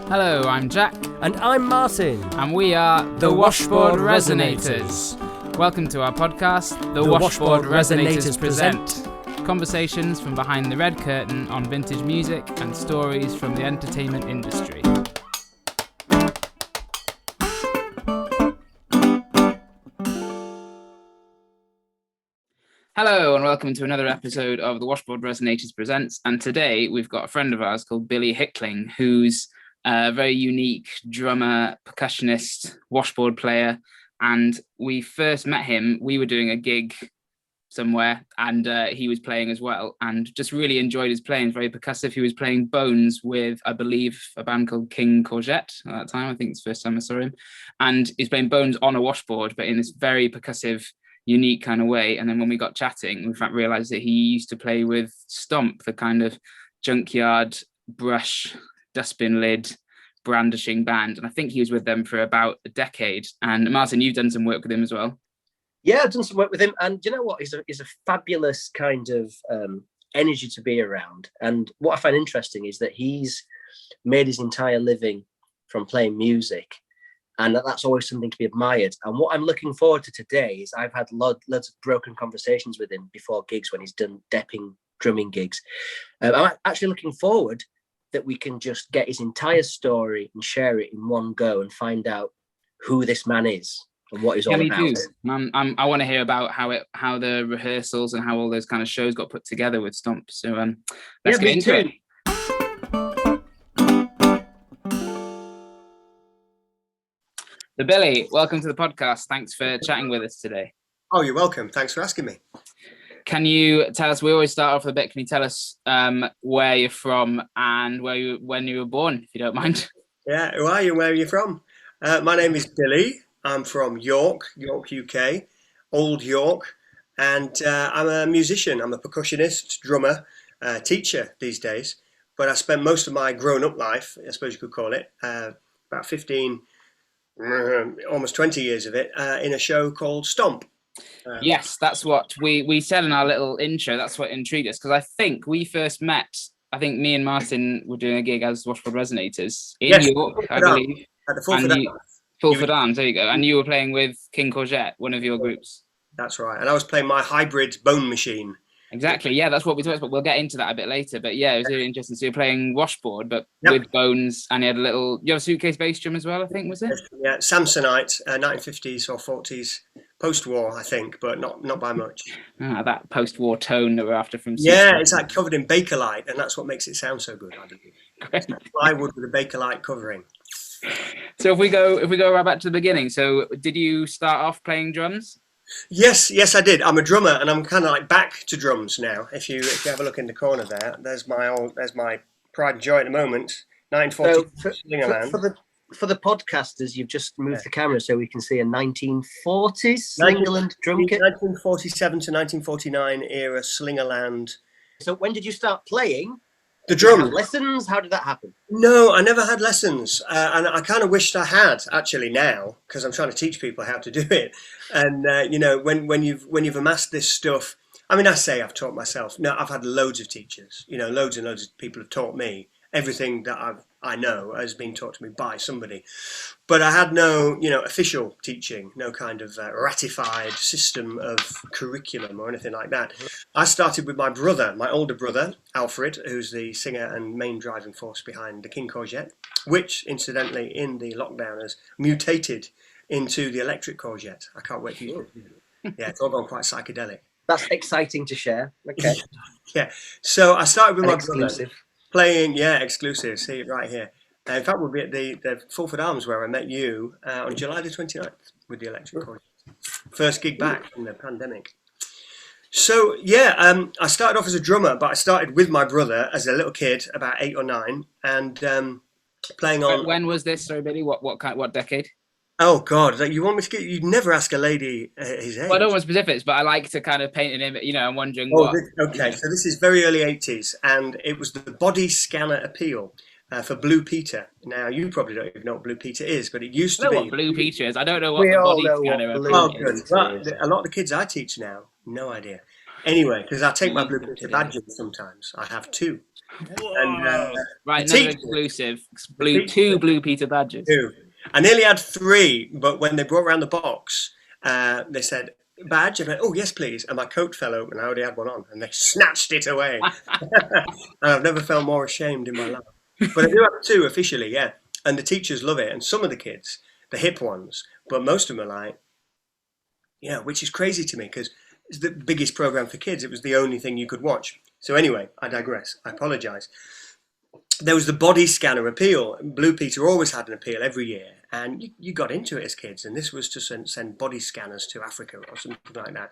Hello, I'm Jack. And I'm Martin. And we are the Washboard Resonators. Welcome to our podcast, The Washboard Resonators Present. Conversations from behind the red curtain on vintage music and stories from the entertainment industry. Hello and welcome to another episode of the Washboard Resonators Presents. And today we've got a friend of ours called Billy Hickling, who's a very unique drummer, percussionist, washboard player. And we first met him, we were doing a gig somewhere and he was playing as well and just really enjoyed his playing. He's very percussive. He was playing Bones with, I believe, a band called King Courgette at that time. I think it's the first time I saw him. And he's playing Bones on a washboard, but in this very percussive, unique kind of way. And then when we got chatting, we in fact realized that he used to play with Stomp, the kind of junkyard brush dustbin lid brandishing band, and I think he was with them for about a decade. And Martin, you've done some work with him as well. Yeah, I've done some work with him, and you know what, he's a fabulous kind of energy to be around. And what I find interesting is that he's made his entire living from playing music, and that's always something to be admired. And what I'm looking forward to today is I've had loads of broken conversations with him before gigs when he's done depping drumming gigs. I'm actually looking forward that we can just get his entire story and share it in one go and find out who this man is and what he's all about. I want to hear about how the rehearsals and how all those kind of shows got put together with Stomp. So let's get into it. So Billy, welcome to the podcast. Thanks for chatting with us today. Oh, you're welcome. Thanks for asking me. Can you tell us, we always start off with a bit, can you tell us where you're from and when you were born, if you don't mind? Yeah, who are you? Where are you from? My name is Billy. I'm from York, UK, Old York, and I'm a musician. I'm a percussionist, drummer, teacher these days, but I spent most of my grown-up life, I suppose you could call it, about 15, almost 20 years of it, in a show called Stomp. Yes, that's what we said in our little intro. That's what intrigued us, because I think we first met, I think me and Martin were doing a gig as Washboard Resonators in York, I believe. At the Fulford Arms. Fulford Arms, there you go. And you were playing with King Courgette, one of your groups. That's right. And I was playing my hybrid bone machine. Exactly, yeah, that's what we talked about. We'll get into that a bit later. But yeah, it was really interesting. So you're playing washboard, but with Bones, and you had you have a suitcase bass drum as well, I think, was it? Yeah, Samsonite, 1950s or 40s, post-war, I think, but not by much. That post-war tone that we're after from... Yeah, it's like covered in Bakelite, and that's what makes it sound so good, I believe. Plywood with a Bakelite covering. So if we go right back to the beginning, so did you start off playing drums? Yes, I did. I'm a drummer, and I'm kind of like back to drums now. If you have a look in the corner there's my pride and joy at the moment. 1940. So for the podcasters, you've just moved the camera so we can see a 1940s Slingerland drum kit. 1947 to 1949 era Slingerland. So when did you start playing? The drum lessons? How did that happen? No, I never had lessons, and I kind of wished I had actually now, because I'm trying to teach people how to do it. And when you've amassed this stuff, I mean, I say I've taught myself. No, I've had loads of teachers. Loads and loads of people have taught me. Everything that I know has been taught to me by somebody, but I had no official teaching, no kind of ratified system of curriculum or anything like that. I started with my brother, my older brother Alfred, who's the singer and main driving force behind the King Courgette, which incidentally in the lockdown has mutated into the electric Courgette. I can't wait for you. Yeah, it's all gone quite psychedelic. That's exciting to share. Okay. Yeah. So I started with my brother. Playing, exclusive. See it right here. In fact, we'll be at the Fulford Arms where I met you on July the 29th with the electric Courgette. First gig back from the pandemic. So, I started off as a drummer, but I started with my brother as a little kid, about 8 or 9, and playing on... When was this, sorry, Billy? What decade? Oh, God, you want me to you'd never ask a lady his age. Well, I don't want specifics, but I like to kind of paint an image, I'm wondering Okay, so this is very early 80s, and it was the body scanner appeal for Blue Peter. Now, you probably don't even know what Blue Peter is, but it used to be... I know what Blue Peter is. I don't know what the body scanner appeal is. Well, a lot of the kids I teach now, no idea. Anyway, because I take my Blue Peter badges sometimes. I have 2. And Right, the another teacher, exclusive. the Two teacher, Blue Peter badges. two. I nearly had three, but when they brought around the box, they said, badge? And I went, oh, yes, please. And my coat fell open. I already had one on, and they snatched it away. And I've never felt more ashamed in my life. But I do have two officially, yeah. And the teachers love it. And some of the kids, the hip ones, but most of them are like, yeah, which is crazy to me because it's the biggest program for kids. It was the only thing you could watch. So anyway, I digress. I apologise. There was the body scanner appeal. Blue Peter always had an appeal every year, and you got into it as kids. And this was to send body scanners to Africa or something like that.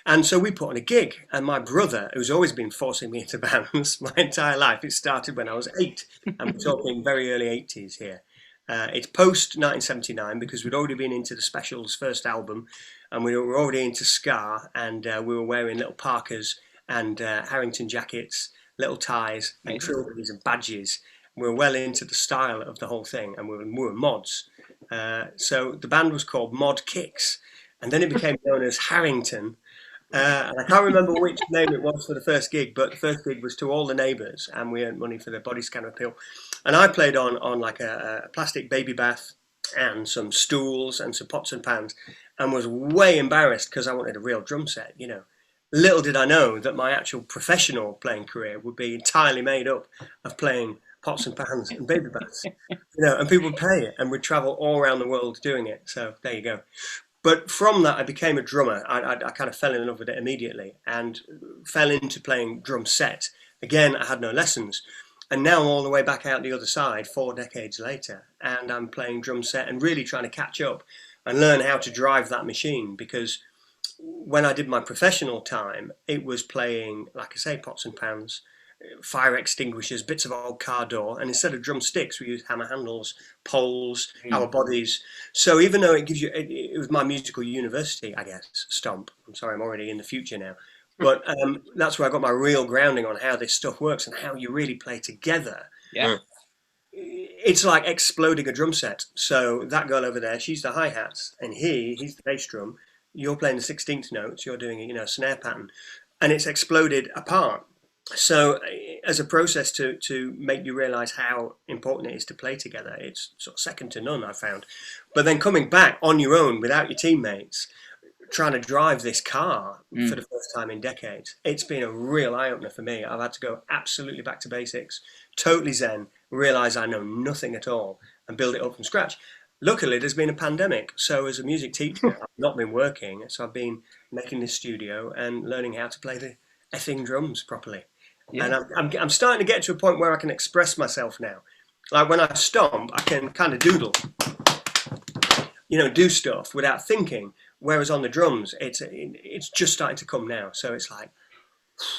And so we put on a gig. And my brother, who's always been forcing me into bands my entire life, it started when I was 8. And we're talking very early 80s here. It's post 1979 because we'd already been into the Specials' first album, and we were already into ska, and we were wearing little parkas and Harrington jackets, little ties and trilbies and badges. We were well into the style of the whole thing, and we were mods. So the band was called Mod Kicks, and then it became known as Harrington. And I can't remember which name it was for the first gig, but the first gig was to all the neighbours, and we earned money for the body scanner appeal. And I played on like a plastic baby bath and some stools and some pots and pans, and was way embarrassed because I wanted a real drum set, you know. Little did I know that my actual professional playing career would be entirely made up of playing pots and pans and baby baths, you know, and people would pay it, and we'd travel all around the world doing it. So there you go. But from that, I became a drummer. I kind of fell in love with it immediately and fell into playing drum set. Again, I had no lessons. And now I'm all the way back out the other side, 4 decades later, and I'm playing drum set and really trying to catch up and learn how to drive that machine, because when I did my professional time, it was playing, like I say, pots and pans, fire extinguishers, bits of old car door, and instead of drumsticks, we used hammer handles, poles, our bodies. So even though it gives you, it was my musical university, I guess, Stomp. I'm sorry, I'm already in the future now. But that's where I got my real grounding on how this stuff works and how you really play together. Yeah. It's like exploding a drum set. So that girl over there, she's the hi-hats, and he's the bass drum. You're playing the 16th notes, you're doing a snare pattern, and it's exploded apart. So as a process to make you realise how important it is to play together, it's sort of second to none, I found. But then coming back on your own without your teammates, trying to drive this car for the first time in decades, it's been a real eye-opener for me. I've had to go absolutely back to basics, totally zen, realise I know nothing at all, and build it up from scratch. Luckily, there's been a pandemic, so as a music teacher, I've not been working, so I've been making this studio and learning how to play the effing drums properly. Yeah. And I'm starting to get to a point where I can express myself now. Like when I stomp, I can kind of doodle, do stuff without thinking. Whereas on the drums, it's just starting to come now. So it's like,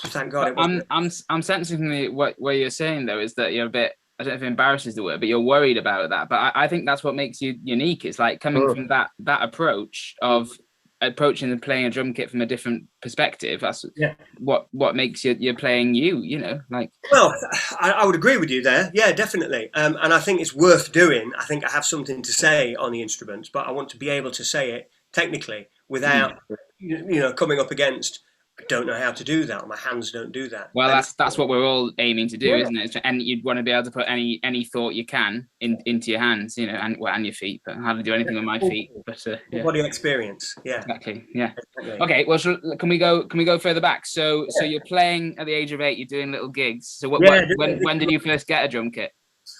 thank God. I'm sensing from what you're saying though is that you're a bit, I don't know if embarrassed is the word, but you're worried about that. But I think that's what makes you unique. It's like coming from that approach of approaching and playing a drum kit from a different perspective. That's what makes you're playing like. Well, I would agree with you there. Yeah, definitely. And I think it's worth doing. I think I have something to say on the instruments, but I want to be able to say it technically without coming up against, I don't know how to do that, or my hands don't do that. Well, that's what we're all aiming to do, isn't it? And you'd want to be able to put any thought you can into your hands, and your feet. But I hardly do anything with my feet. But body experience, yeah, exactly, yeah. Exactly. Okay, well, can we go further back? So you're playing at the age of 8. You're doing little gigs. So when did you first get a drum kit?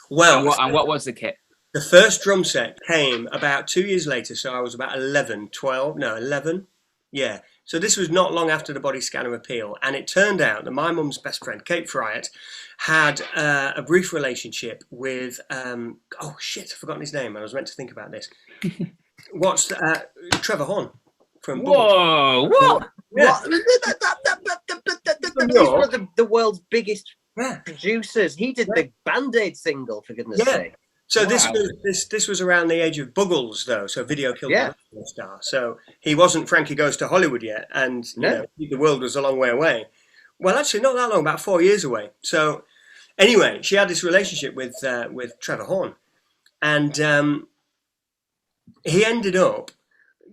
Well, and what was the kit? The first drum set came about 2 years later, so I was about 11. Yeah. So this was not long after the body scanner appeal, and it turned out that my mum's best friend, Kate Fryatt, had a brief relationship with, I've forgotten his name, I was meant to think about this. Trevor Horn from Whoa, what? Yeah. He's one of the world's biggest producers. He did the Band-Aid single, for goodness sake. So this was around the age of Buggles, though. So Video Killed the Star. So he wasn't Frankie Goes to Hollywood yet, and the world was a long way away. Well, actually, not that long, about 4 years away. So anyway, she had this relationship with Trevor Horn, and he ended up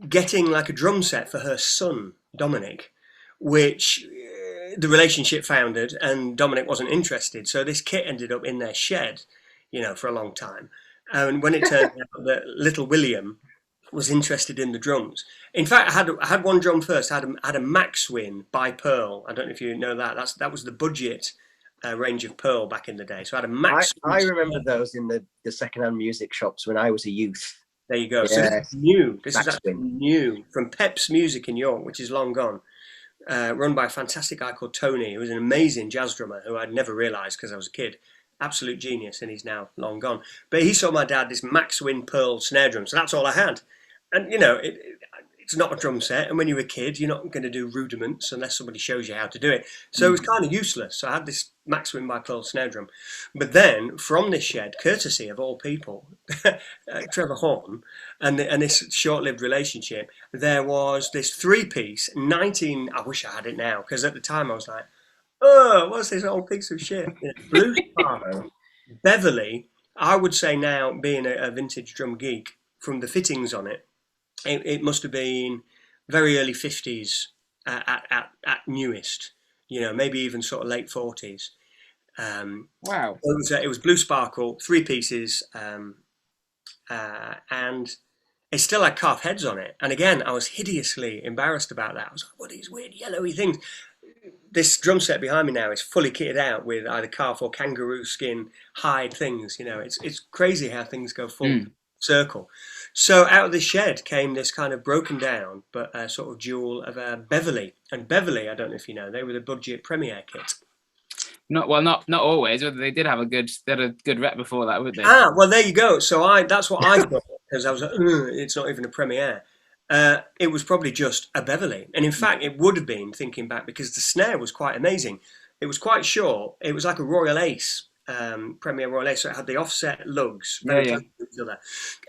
getting like a drum set for her son Dominic, which the relationship foundered, and Dominic wasn't interested. So this kit ended up in their shed, for a long time. And when it turned out that little William was interested in the drums. In fact, I had one drum first. I had a Maxwin by Pearl. I don't know if you know that. That was the budget range of Pearl back in the day. So I had a Maxwin. I remember those in the secondhand music shops when I was a youth. There you go. Yeah. So this is new. This is actually new from Pep's Music in York, which is long gone. Run by a fantastic guy called Tony, who was an amazing jazz drummer who I'd never realised because I was a kid. Absolute genius, and he's now long gone. But he saw my dad this Maxwin Pearl snare drum, so that's all I had. And it's not a drum set, and when you're a kid, you're not going to do rudiments unless somebody shows you how to do it. So it was kind of useless. So I had this Maxwin by Pearl snare drum. But then, from this shed, courtesy of all people, Trevor Horn, and this short-lived relationship, there was this 3-piece, I wish I had it now, because at the time I was like, oh, what's this old piece of shit? Blue Sparrow, Beverly, I would say now, being a vintage drum geek, from the fittings on it, it must have been very early 50s at newest, maybe even sort of late 40s. Wow. It was blue sparkle, 3 pieces, and it still had calf heads on it. And again, I was hideously embarrassed about that. I was like, what are these weird yellowy things? This drum set behind me now is fully kitted out with either calf or kangaroo skin hide things. It's crazy how things go full circle. So out of the shed came this kind of broken down but sort of jewel of Beverly. And Beverly, I don't know if you know, they were the budget Premier kit. Not always. They did have a good rep before that, wouldn't they? Well, there you go. So that's what I thought, because I was like, it's not even a Premier. It was probably just a Beverly. And in fact, it would have been, thinking back, because the snare was quite amazing. It was quite short. It was like a Royal Ace, Premier Royal Ace. So it had the offset lugs, very close to each other.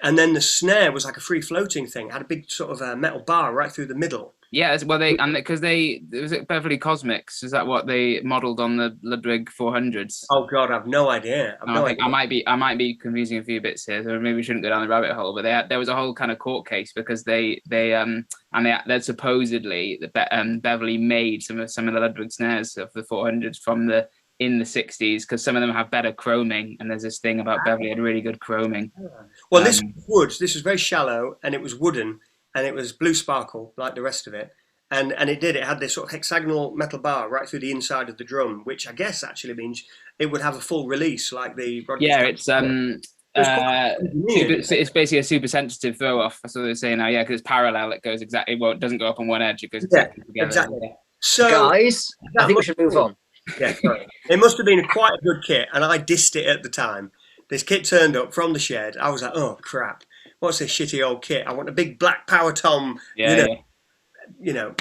And then the snare was like a free floating thing. It had a big sort of metal bar right through the middle. Yeah, well, was it Beverly Cosmics? Is that what they modelled on the Ludwig 400s? Oh God, I've no idea. I might be confusing a few bits here, so maybe we shouldn't go down the rabbit hole. But there was a whole kind of court case because they supposedly Beverly made some of the Ludwig snares of the 400s in the 60s, because some of them have better chroming, and there's this thing about Beverly had really good chroming. Well, this was wood. This was very shallow, and it was wooden. And it was blue sparkle like the rest of it, and it had this sort of hexagonal metal bar right through the inside of the drum, which I guess actually means it would have a full release like the Rodgers. Yeah, it's basically a super sensitive throw off. That's what they're saying now. Yeah, because it's parallel. It goes exactly. Well, it doesn't go up on one edge. It goes exactly together. Exactly. Yeah. So, guys, I think we should move on. Yeah, sorry. It must have been quite a good kit, and I dissed it at the time. This kit turned up from the shed. I was like, oh crap. What's this shitty old kit? I want a big black power tom, kind of.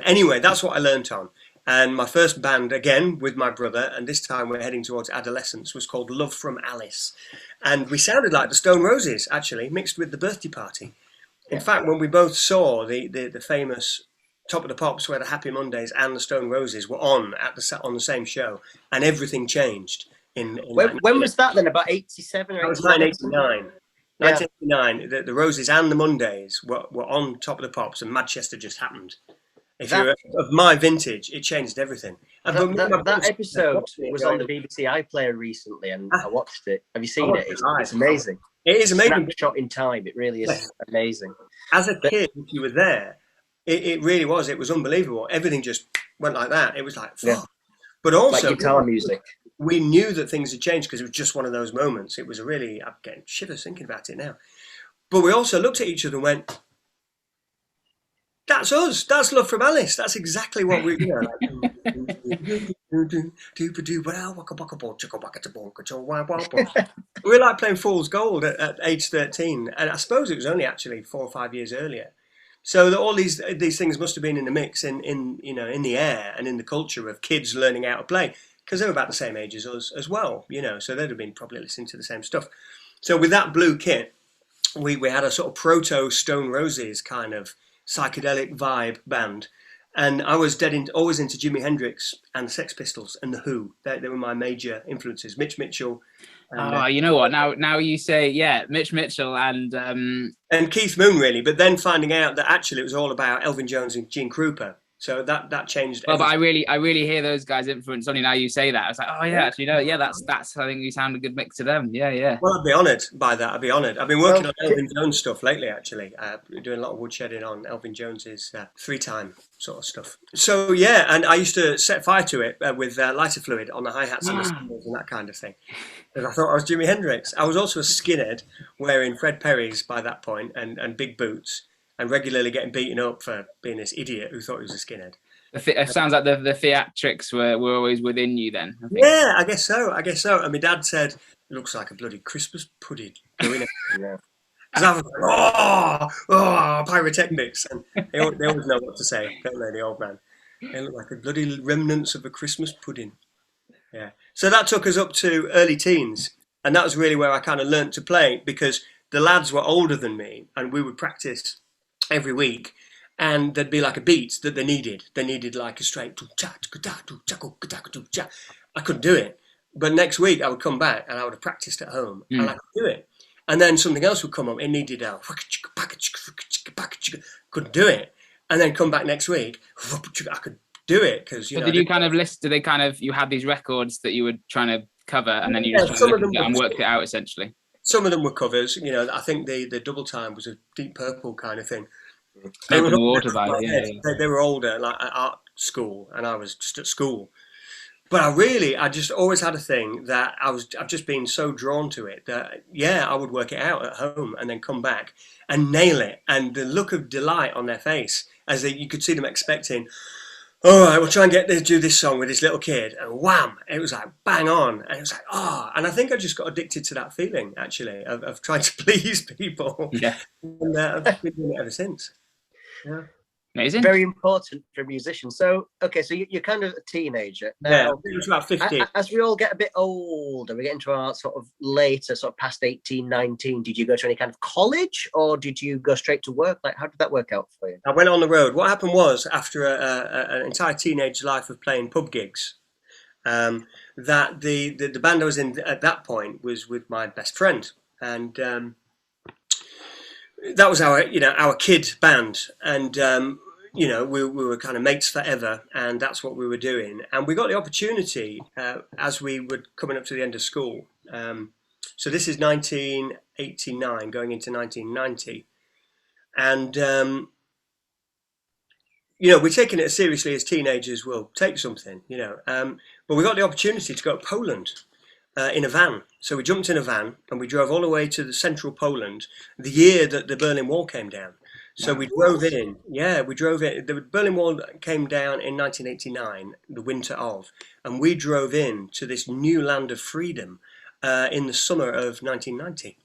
Anyway, that's what I learnt on. And my first band, again, with my brother, and this time we're heading towards adolescence, was called Love from Alice. And we sounded like the Stone Roses, actually, mixed with the Birthday Party. In fact, when we both saw the famous Top of the Pops, where the Happy Mondays and the Stone Roses were on the same show, and everything changed. When was that then? About 87 or 89? That was 1989. 1989, the Roses and the Mondays were on Top of the Pops, and Manchester just happened. If you're of my vintage, it changed everything. That episode was on the BBC iPlayer recently, and I watched it. Have you seen it? It's amazing. It is amazing. Snapshot in time. It really is amazing. As a kid, if you were there, it really was. It was unbelievable. Everything just went like that. It was like, but also like guitar music. We knew that things had changed because it was just one of those moments. It was I'm getting shivers thinking about it now. But we also looked at each other and went, that's us. That's Love from Alice. That's exactly what we, we're like playing Fool's Gold at age 13. And I suppose it was only actually 4 or 5 years earlier. So that all these things must have been in the mix, in the air and in the culture of kids learning how to play. Because they were about the same age as us as well, so they'd have been probably listening to the same stuff. So with that blue kit, we had a sort of proto Stone Roses kind of psychedelic vibe band. And I was always into Jimi Hendrix and the Sex Pistols and The Who. They were my major influences. Mitch Mitchell. And, you know what? Now you say, Mitch Mitchell and Keith Moon, really. But then finding out that actually it was all about Elvin Jones and Gene Krupa. So that changed. Well, but I really hear those guys' influence on you now. You say that, I was like, oh yeah, actually, no, yeah, that's. I think you sound a good mix to them. Yeah, yeah. Well, I'd be honoured by that. I'd be honoured. I've been working on Elvin Jones stuff lately, actually. Doing a lot of woodshedding on Elvin Jones's 3-time sort of stuff. So yeah, and I used to set fire to it with lighter fluid on the hi-hats and the cymbals and that kind of thing. And I thought I was Jimi Hendrix. I was also a skinhead, wearing Fred Perry's by that point and big boots, and regularly getting beaten up for being this idiot who thought he was a skinhead. It sounds like the theatrics were always within you then. I think. Yeah, I guess so. And my dad said, "It looks like a bloody Christmas pudding." Doing it. Yeah. Because I was like, oh, pyrotechnics. And they always know what to say, don't they, the old man? They look like a bloody remnants of a Christmas pudding. Yeah. So that took us up to early teens. And that was really where I kind of learnt to play, because the lads were older than me and we would practice every week. And there'd be like a beat that they needed. They needed like a straight. I couldn't do it. But next week I would come back and I would have practiced at home and I could do it. And then something else would come up. It needed a couldn't do it. And then come back next week, I could do it because Did you kind of list? Did they kind of you had these records that you were trying to cover, and then you just and worked it out essentially? Some of them were covers. I think the double time was a Deep Purple kind of thing. They were water by They were older, like at art school, and I was just at school. But I just always had a thing that I've just been so drawn to it that, I would work it out at home and then come back and nail it. And the look of delight on their face, as you could see them expecting, all right, we'll try and do this song with this little kid. And wham, it was like bang on. And it was like, and I think I just got addicted to that feeling, actually, of trying to please people. Yeah. And I've been doing it ever since. Yeah. Amazing. Very important for a musician. So, okay, so you're kind of a teenager. Now, it was about 15. As we all get a bit older, we get into our sort of later, sort of past 18, 19, did you go to any kind of college or did you go straight to work? Like, how did that work out for you? I went on the road. What happened was, after an entire teenage life of playing pub gigs, that the band I was in at that point was with my best friend. And that was our kid band. And we were kind of mates forever, and that's what we were doing. And we got the opportunity as we were coming up to the end of school. So this is 1989, going into 1990. And, we're taking it as seriously as teenagers will take something, But we got the opportunity to go to Poland in a van. So we jumped in a van and we drove all the way to the central Poland the year that the Berlin Wall came down. So we drove in. Yeah, we drove in. The Berlin Wall came down in 1989, the winter of, and we drove in to this new land of freedom in the summer of 1990.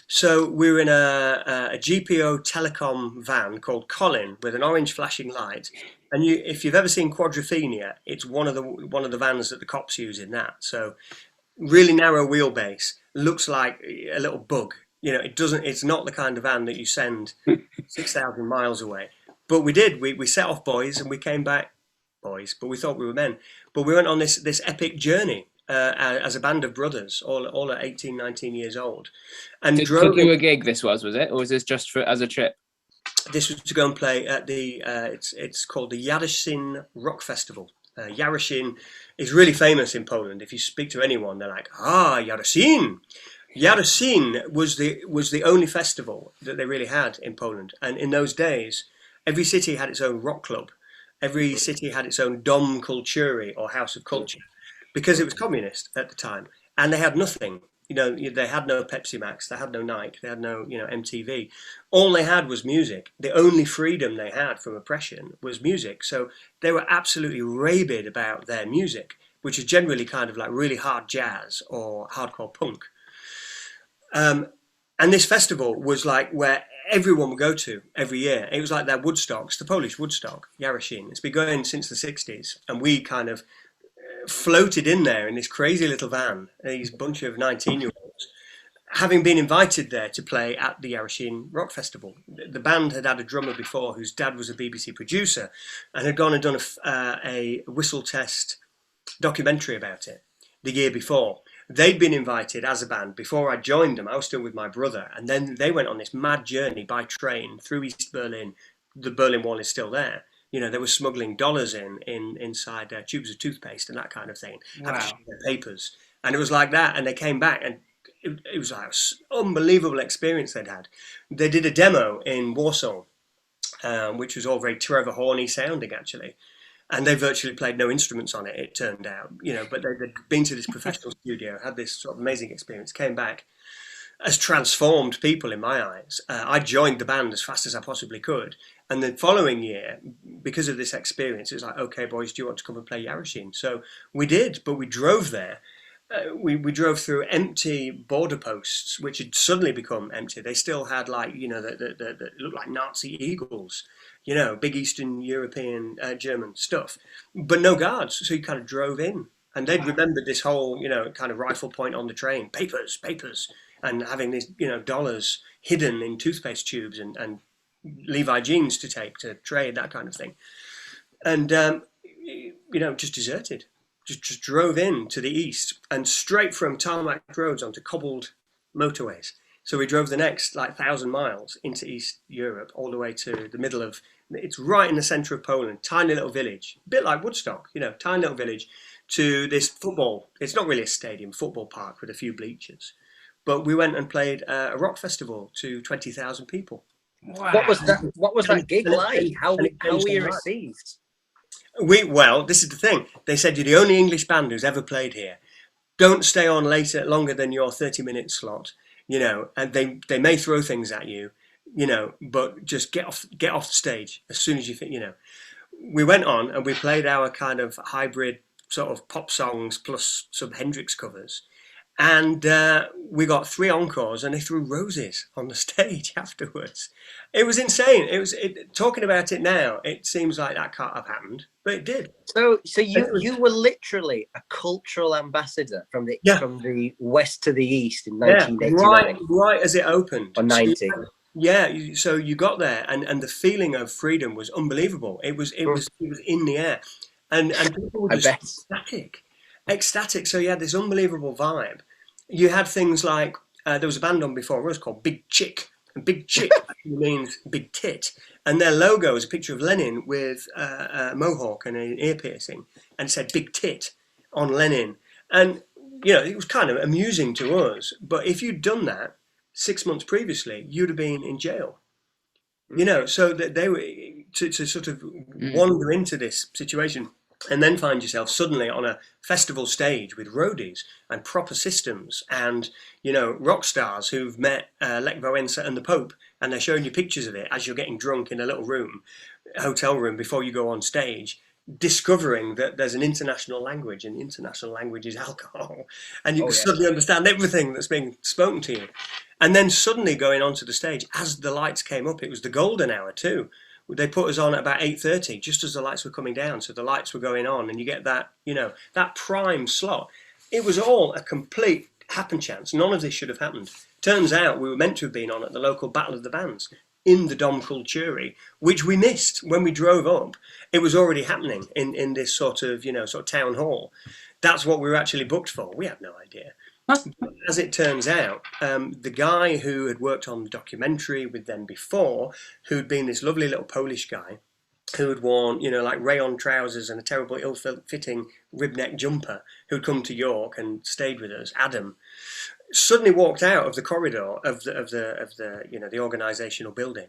So we were in a GPO telecom van called Colin with an orange flashing light. And if you've ever seen Quadrophenia, it's one of the vans that the cops use in that. So really narrow wheelbase, looks like a little bug. It's not the kind of van that you send 6,000 miles away. But we did. We set off boys and we came back boys, but we thought we were men. But we went on this epic journey as a band of brothers, all at 18, 19 years old. And drove to a gig, this was it? Or was this just as a trip? This was to go and play at the, it's called the Jarocin Rock Festival. Jarocin is really famous in Poland. If you speak to anyone, they're like, Jarocin! Jarocin was the only festival that they really had in Poland. And in those days, every city had its own rock club. Every city had its own Dom Kultury, or House of Culture, because it was communist at the time. And they had nothing. They had no Pepsi Max, they had no Nike, they had no, MTV. All they had was music. The only freedom they had from oppression was music. So they were absolutely rabid about their music, which is generally kind of like really hard jazz or hardcore punk. And this festival was like where everyone would go to every year. It was like their Woodstocks, the Polish Woodstock, Jarocin. It's been going since the 60s. And we kind of floated in there in this crazy little van, these bunch of 19-year-olds, having been invited there to play at the Jarocin Rock Festival. The band had had a drummer before whose dad was a BBC producer and had gone and done a whistle test documentary about it the year before. They'd been invited as a band before I joined them. I was still with my brother. And then they went on this mad journey by train through East Berlin. The Berlin Wall is still there, They were smuggling dollars inside tubes of toothpaste and that kind of thing, having to Wow. show their papers. And it was like that. And they came back, and it was like an unbelievable experience they'd had. They did a demo in Warsaw, which was all very Trevor Horny sounding, actually. And they virtually played no instruments on it, it turned out, but they'd been to this professional studio, had this sort of amazing experience, came back as transformed people in my eyes. I joined the band as fast as I possibly could. And the following year, because of this experience, it was like, okay, boys, do you want to come and play Jarocin? So we did, but we drove there. We drove through empty border posts, which had suddenly become empty. They still had that looked like Nazi eagles, big Eastern European German stuff, but no guards. So you kind of drove in, and they'd remembered this whole, kind of rifle point on the train, papers, and having these, dollars hidden in toothpaste tubes and Levi jeans to take to trade, that kind of thing. And, just deserted. Just drove in to the east and straight from tarmac roads onto cobbled motorways. So we drove the next 1,000 miles into East Europe, all the way to the middle of, it's right in the centre of Poland, tiny little village, a bit like Woodstock, tiny little village, to this football, it's not really a stadium, football park with a few bleachers. But we went and played a rock festival to 20,000 people. Wow. What was that gig like? How were you received? Well, this is the thing. They said, you're the only English band who's ever played here. Don't stay on longer than your 30-minute slot, and they may throw things at you, but just get off the stage as soon as you think, We went on and we played our kind of hybrid sort of pop songs plus some Hendrix covers. And we got 3 encores, and they threw roses on the stage afterwards. It was insane. Talking about it now, it seems like that can't have happened, but it did. So you were literally a cultural ambassador from the west to the east in 1989. Right as it opened. Or 90. So you got there, and the feeling of freedom was unbelievable. It was in the air, and people were just ecstatic. So you had this unbelievable vibe. You had things like there was a band on before us called Big Chick, and Big Chick means big tit, and their logo is a picture of Lenin with a mohawk and an ear piercing, and it said Big Tit on Lenin. And it was kind of amusing to us, but if you'd done that 6 months previously, you'd have been in jail. So that they were to sort of wander into this situation and then find yourself suddenly on a festival stage with roadies and proper systems and, rock stars who've met Lech Wałęsa and the Pope, and they're showing you pictures of it as you're getting drunk in a little hotel room before you go on stage, discovering that there's an international language, and the international language is alcohol, and you can suddenly understand everything that's being spoken to you. And then suddenly going onto the stage, as the lights came up, it was the golden hour too. They put us on at about 8:30, just as the lights were coming down. So the lights were going on, and you get that, that prime slot. It was all a complete happen chance. None of this should have happened. Turns out we were meant to have been on at the local Battle of the Bands in the Dom Culturi, which we missed when we drove up. It was already happening in this sort of town hall. That's what we were actually booked for. We had no idea. As it turns out, the guy who had worked on the documentary with them before, who'd been this lovely little Polish guy, who had worn, rayon trousers and a terrible ill-fitting rib-neck jumper, who'd come to York and stayed with us, Adam, suddenly walked out of the corridor of the organisational building,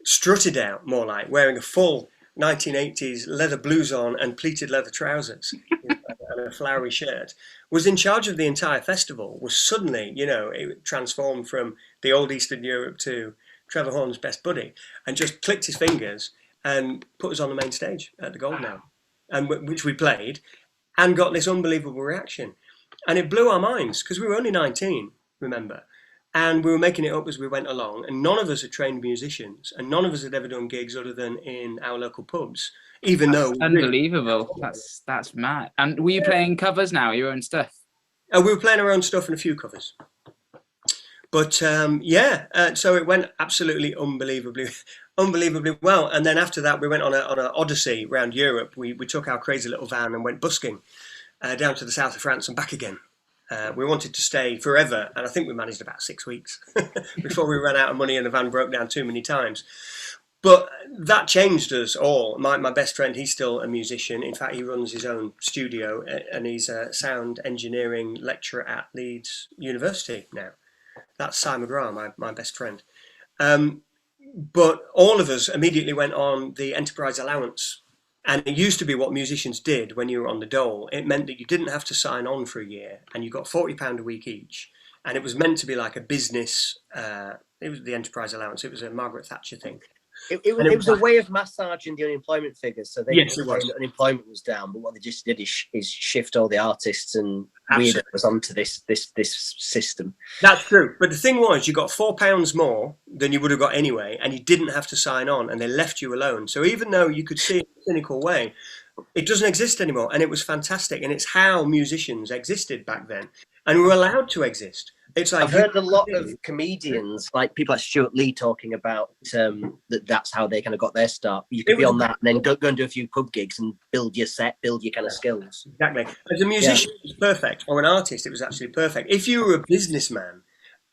strutted out more like, wearing a full 1980s leather blouson and pleated leather trousers and a flowery shirt, was in charge of the entire festival, was suddenly, it transformed from the old Eastern Europe to Trevor Horn's best buddy, and just clicked his fingers and put us on the main stage at the Golden Hour, and which we played, and got this unbelievable reaction. And it blew our minds, because we were only 19, remember, and we were making it up as we went along, and none of us had trained musicians, and none of us had ever done gigs other than in our local pubs, even though... Unbelievable. That's mad. And were you playing covers now, your own stuff? We were playing our own stuff and a few covers. But so it went absolutely unbelievably well. And then after that, we went on an odyssey around Europe. We took our crazy little van and went busking down to the south of France and back again. We wanted to stay forever, and I think we managed about 6 weeks before we ran out of money and the van broke down too many times. But that changed us all. My best friend, he's still a musician. In fact, he runs his own studio, and he's a sound engineering lecturer at Leeds University now. That's Simon McGrath, my best friend. But all of us immediately went on the enterprise allowance. And it used to be what musicians did when you were on the dole. It meant that you didn't have to sign on for a year, and you got £40 a week each. And it was meant to be like a business. It was the enterprise allowance. It was a Margaret Thatcher thing. It was a way of massaging the unemployment figures. So they Yes, were saying that unemployment was down, but what they just did is shift all the artists and Absolutely. weirdos onto this system. That's true. But the thing was, you got £4 more than you would have got anyway, and you didn't have to sign on, and they left you alone. So even though you could see it in a cynical way, it doesn't exist anymore, and it was fantastic. And it's how musicians existed back then, and were allowed to exist. It's like I've heard a lot of comedians, like people like Stuart Lee, talking about that's how they kind of got their start. You could be on that and then go and do a few pub gigs and build your set, build your kind of skills. Exactly. As a musician, it was perfect. Or an artist, it was actually perfect. If you were a businessman,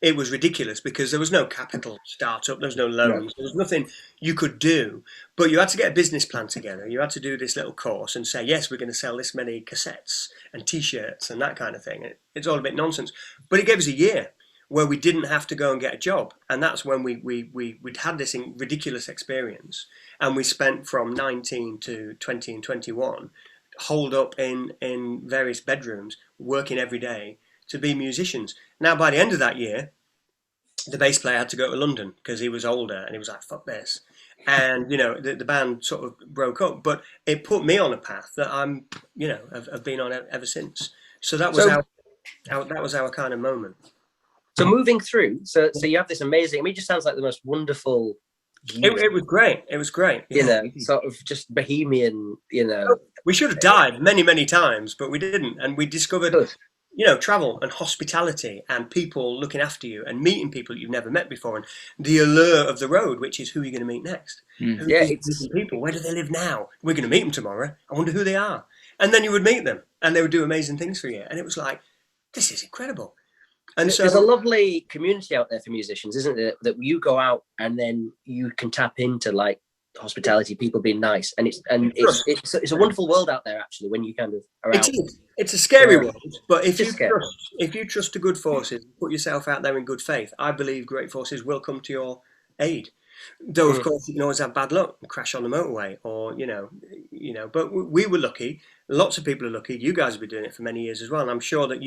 it was ridiculous because there was no capital startup, there was no loans, there was nothing you could do. But you had to get a business plan together. You had to do this little course and say, yes, we're going to sell this many cassettes and T-shirts and that kind of thing. It's all a bit nonsense. But it gave us a year where we didn't have to go and get a job. And that's when we'd had this ridiculous experience. And we spent from 19 to 20 and 21 holed up in various bedrooms, working every day to be musicians. Now, by the end of that year, the bass player had to go to London because he was older and he was like, fuck this. And, the band sort of broke up, but it put me on a path that I'm, have been on ever since. So that was our kind of moment. So moving through, so you have this amazing, it just sounds like the most wonderful. It was great. It was great. Yeah. Sort of just bohemian, We should have died many, many times, but we didn't. And we discovered, travel and hospitality and people looking after you and meeting people you've never met before, and the allure of the road, which is who you're going to meet next. It's people. Where do they live now? We're going to meet them tomorrow. I wonder who they are. And then you would meet them and they would do amazing things for you. And it was like, this is incredible. And so there's a lovely community out there for musicians, isn't there? That you go out and then you can tap into like hospitality, people being nice, and it's a wonderful world out there actually when you kind of are out. It's a scary world, but if you trust the good forces, put yourself out there in good faith, I believe great forces will come to your aid. Though of course you can always have bad luck and crash on the motorway, or But we were lucky. Lots of people are lucky. You guys have been doing it for many years as well, and I'm sure that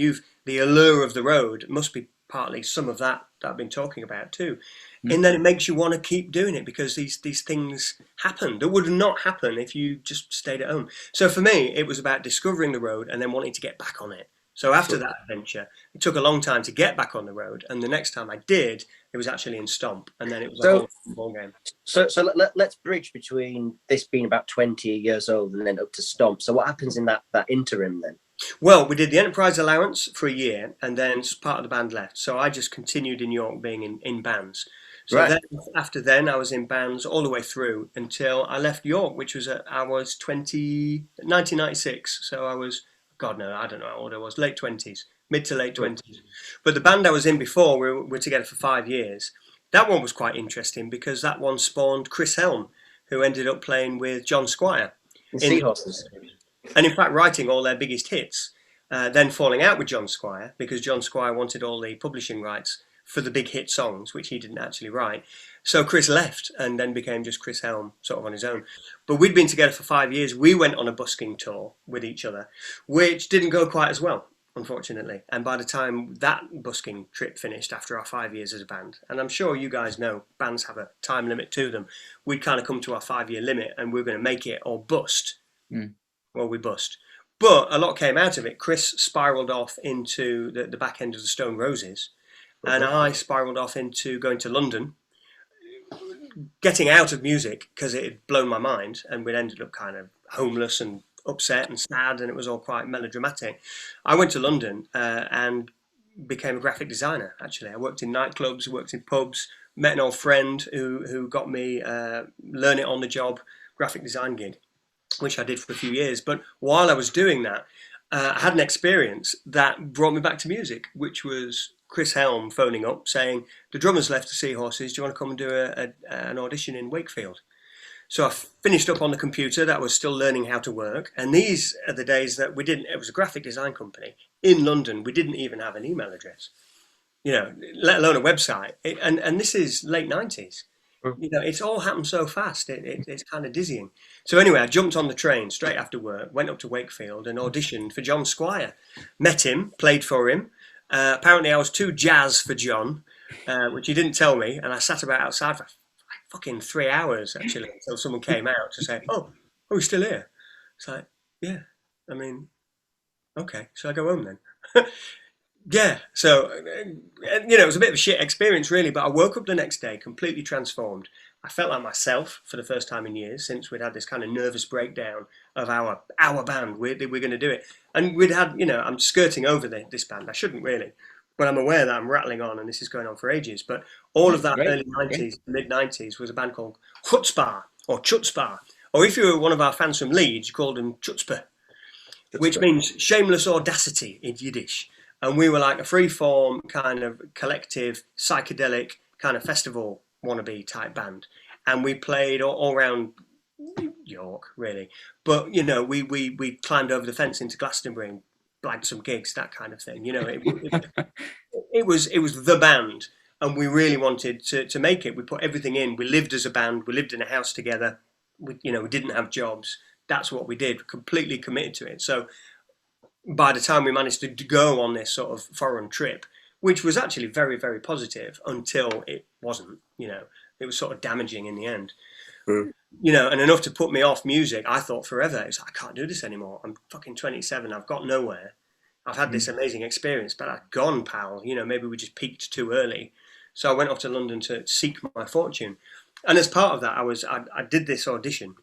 the allure of the road must be partly some of that I've been talking about too. And then it makes you want to keep doing it because these things happen that would not happen if you just stayed at home. So for me, it was about discovering the road and then wanting to get back on it. So after that adventure, it took a long time to get back on the road, and the next time I did, it was actually in Stomp, and then it was a whole ball game. So let's bridge between this being about 20 years old and then up to Stomp. So what happens in that interim then? Well, we did the enterprise allowance for a year, and then part of the band left. So I just continued in York being in bands. So after then, I was in bands all the way through until I left York, which was I was 1996. So I was, God no, I don't know how old I was, late 20s, mid to late 20s. But the band I was in before, we were together for 5 years. That one was quite interesting because that one spawned Chris Helm, who ended up playing with John Squire in Seahorses. And in fact, writing all their biggest hits, then falling out with John Squire because John Squire wanted all the publishing rights for the big hit songs, which he didn't actually write. So Chris left and then became just Chris Helm, sort of on his own. But we'd been together for 5 years. We went on a busking tour with each other, which didn't go quite as well, unfortunately. And by the time that busking trip finished after our 5 years as a band, and I'm sure you guys know bands have a time limit to them, we'd kind of come to our 5-year limit and we were going to make it or bust. Well, we bust. But a lot came out of it. Chris spiralled off into the back end of the Stone Roses, and I spiralled off into going to London, getting out of music because it had blown my mind, and we'd ended up kind of homeless and upset and sad, and it was all quite melodramatic. I went to London and became a graphic designer, actually. I worked in nightclubs, worked in pubs, met an old friend who got me learn it on the job graphic design gig, which I did for a few years. But while I was doing that, I had an experience that brought me back to music, which was Chris Helm phoning up saying, the drummer's left the Seahorses, do you want to come and do an audition in Wakefield? So I finished up on the computer. That was still learning how to work. And these are the days that we didn't, it was a graphic design company in London. We didn't even have an email address, let alone a website. And this is late 90s. It's all happened so fast. It's kind of dizzying. So anyway, I jumped on the train straight after work, went up to Wakefield and auditioned for John Squire. Met him, played for him. Apparently I was too jazz for John, which he didn't tell me. And I sat about outside for fucking 3 hours, actually, until someone came out to say, oh, you're still here? It's like, yeah, I mean, okay, shall I go home then? Yeah, so, it was a bit of a shit experience, really, but I woke up the next day completely transformed. I felt like myself for the first time in years, since we'd had this kind of nervous breakdown of our band. We're going to do it. And we'd had, I'm skirting over this band. I shouldn't really, but I'm aware that I'm rattling on and this is going on for ages. But all of that early 90s, mid 90s was a band called Chutzpah or Chutzpah. Or if you were one of our fans from Leeds, you called them Chutzpah, which means shameless audacity in Yiddish. And we were like a free-form kind of collective, psychedelic kind of festival wannabe type band. And we played all around York, really. But, we climbed over the fence into Glastonbury and blagged some gigs, that kind of thing. It was the band. And we really wanted to make it. We put everything in. We lived as a band. We lived in a house together. We didn't have jobs. That's what we did, completely committed to it. So by the time we managed to go on this sort of foreign trip, which was actually very, very positive until it wasn't, it was sort of damaging in the end. And enough to put me off music, I thought forever. It's like, I can't do this anymore. I'm fucking 27. I've got nowhere. I've had this amazing experience, but I've gone, pal. Maybe we just peaked too early. So I went off to London to seek my fortune. And as part of that, I did this audition.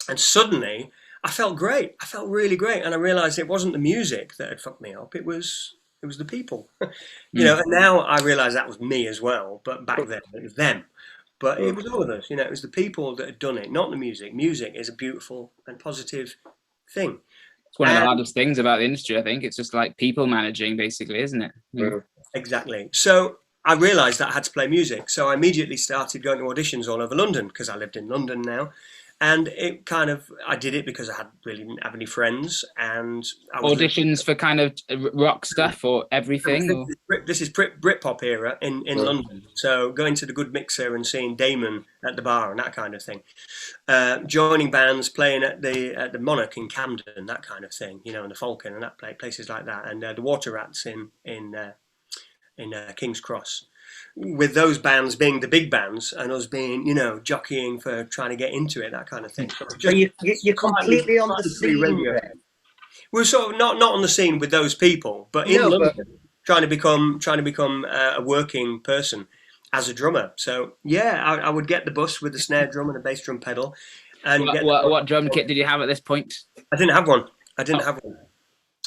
And suddenly I felt great. I felt really great. And I realized it wasn't the music that had fucked me up. It was the people, and now I realize that was me as well. But back then it was them. But it was all of us, it was the people that had done it, not the music. Music is a beautiful and positive thing. It's one of the hardest things about the industry, I think. It's just like people managing, basically, isn't it? Exactly. So I realized that I had to play music. So I immediately started going to auditions all over London because I lived in London now. And I did it because I didn't have any friends, and I was auditions for kind of rock stuff or everything. This is Britpop era in London. So going to the Good Mixer and seeing Damon at the bar and that kind of thing, joining bands, playing at the Monarch in Camden, that kind of thing, and the Falcon and that places like that, and the Water Rats in King's Cross. With those bands being the big bands and us being, jockeying for trying to get into it, that kind of thing. So you're completely on the scene. We're sort of not on the scene with those people, but in London, trying to become a working person as a drummer. So yeah, I would get the bus with the snare drum and a bass drum pedal. And what drum kit did you have at this point? I didn't have one.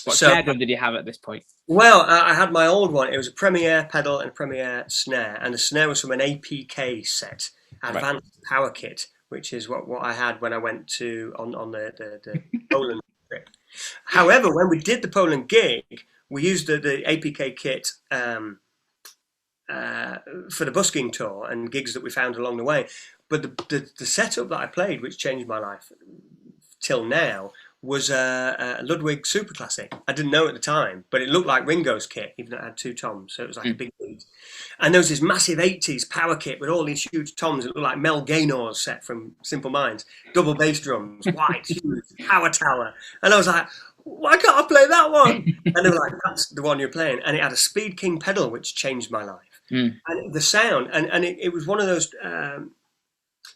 What snare drum did you have at this point? Well, I had my old one. It was a Premiere pedal and a Premiere snare, and the snare was from an APK set, Advanced Power Kit, which is what I had when I went on the Poland trip. However, when we did the Poland gig, we used the APK kit for the busking tour and gigs that we found along the way. But the setup that I played, which changed my life till now, was a Ludwig Super Classic. I didn't know at the time, but it looked like Ringo's kit, even though it had two toms, so it was like a big beat. And there was this massive 80s power kit with all these huge toms. It looked like Mel Gaynor's set from Simple Minds. Double bass drums, white, huge, power tower. And I was like, why can't I play that one? And they were like, that's the one you're playing. And it had a Speed King pedal, which changed my life. And the sound, and it was one of those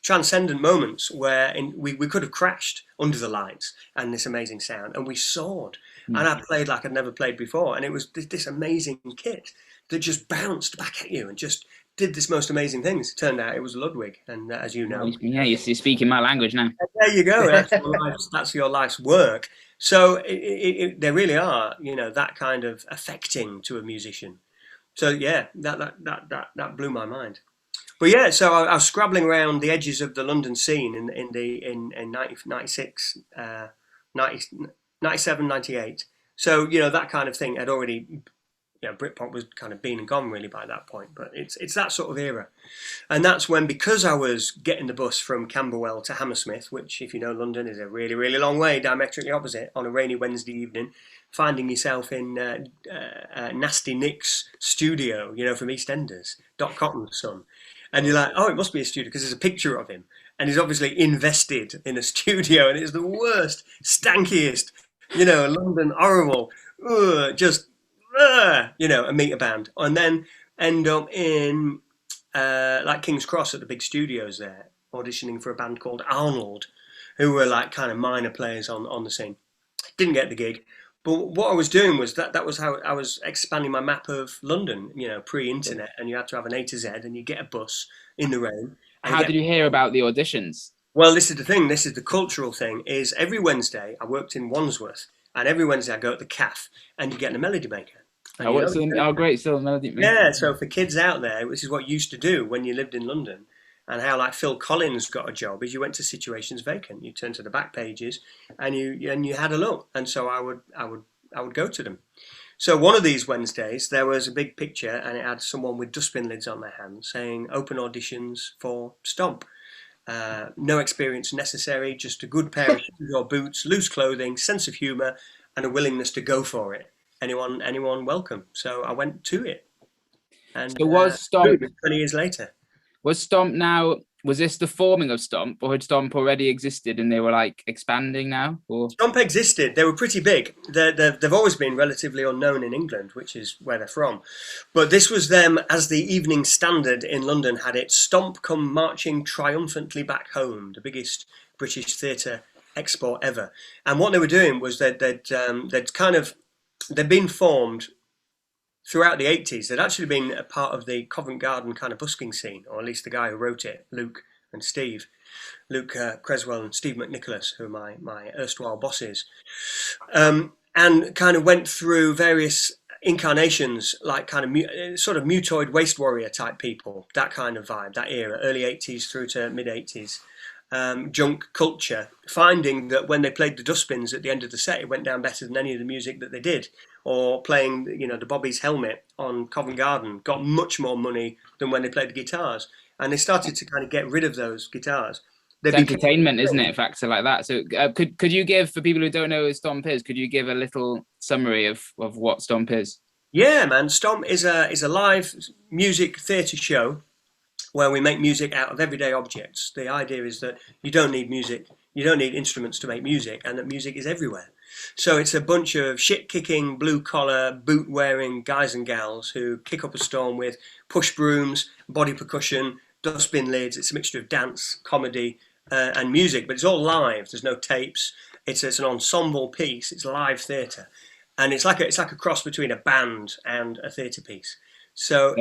transcendent moments where we could have crashed under the lights and this amazing sound, and we soared. And I played like I'd never played before, and it was this amazing kit that just bounced back at you and just did this most amazing things. It turned out it was Ludwig, and as you know, yeah, you're speaking my language now. There you go. That's your life's work. So they really are, that kind of affecting to a musician. So yeah, that blew my mind. But yeah, so I was scrabbling around the edges of the London scene in 96, 97, 98. So, that kind of thing had already Britpop was kind of been and gone really by that point, but it's that sort of era. And that's when, because I was getting the bus from Camberwell to Hammersmith, which, if you know London, is a really, really long way, diametrically opposite, on a rainy Wednesday evening, finding yourself in Nasty Nick's studio, from EastEnders, Doc Cotton's son. And you're like, oh, it must be a studio, because there's a picture of him. And he's obviously invested in a studio, and it's the worst, stankiest, London, horrible, a meter band. And then end up in like King's Cross at the big studios there, auditioning for a band called Arnold, who were like kind of minor players on the scene. Didn't get the gig. But what I was doing was that was how I was expanding my map of London, pre-internet, and you had to have an A to Z, and you get a bus in the rain. How did you hear about the auditions? Well, this is the thing. This is the cultural thing. Is every Wednesday I worked in Wandsworth, and every Wednesday I go at the CAF, and you get a melody maker. Great, still a melody maker. Yeah, so for kids out there, this is what you used to do when you lived in London. And how like Phil Collins got a job is you went to situations vacant. You turned to the back pages and you had a look. And so I would go to them. So one of these Wednesdays there was a big picture and it had someone with dustbin lids on their hands saying open auditions for Stomp. No experience necessary, just a good pair of shoes or boots, loose clothing, sense of humour, and a willingness to go for it. Anyone welcome. So I went to it. And so was Stomp 20 years later. Was this the forming of Stomp, or had Stomp already existed and they were like expanding now? Or? Stomp existed. They were pretty big. They've always been relatively unknown in England, which is where they're from. But this was them, as the Evening Standard in London had it, Stomp come marching triumphantly back home, the biggest British theatre export ever. And what they were doing was they'd been formed throughout the 80s. They'd actually been a part of the Covent Garden kind of busking scene, or at least the guy who wrote it, Luke and Steve. Luke Creswell and Steve McNicholas, who are my erstwhile bosses. And kind of went through various incarnations, like kind of sort of mutoid waste warrior type people, that kind of vibe, that era, early 80s through to mid 80s. Junk culture, finding that when they played the dustbins at the end of the set, it went down better than any of the music that they did. Or playing, the Bobby's Helmet on Covent Garden got much more money than when they played the guitars. And they started to kind of get rid of those guitars. It's entertainment, isn't it? A factor like that. So could you give, for people who don't know what Stomp is, could you give a little summary of what Stomp is? Yeah, man. Stomp is a live music theatre show where we make music out of everyday objects. The idea is that you don't need music, you don't need instruments to make music, and that music is everywhere. So it's a bunch of shit-kicking, blue-collar, boot-wearing guys and gals who kick up a storm with push brooms, body percussion, dustbin lids. It's a mixture of dance, comedy, and music, but it's all live. There's no tapes. It's an ensemble piece. It's live theatre, and it's like a cross between a band and a theatre piece. So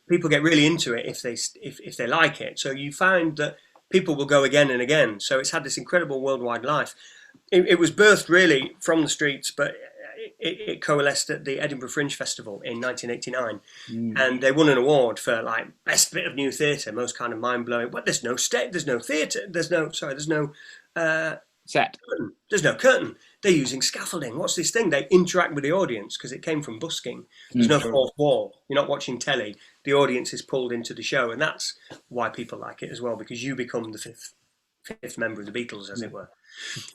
people get really into it if they like it. So you find that people will go again and again. So it's had this incredible worldwide life. It was birthed really from the streets, but it coalesced at the Edinburgh Fringe Festival in 1989, and they won an award for like best bit of new theatre, most kind of mind blowing. But there's no theatre, there's no set, curtain. There's no curtain. They're using scaffolding. What's this thing? They interact with the audience because it came from busking. There's no fourth wall. You're not watching telly. The audience is pulled into the show, and that's why people like it as well, because you become the fifth member of the Beatles, as it were.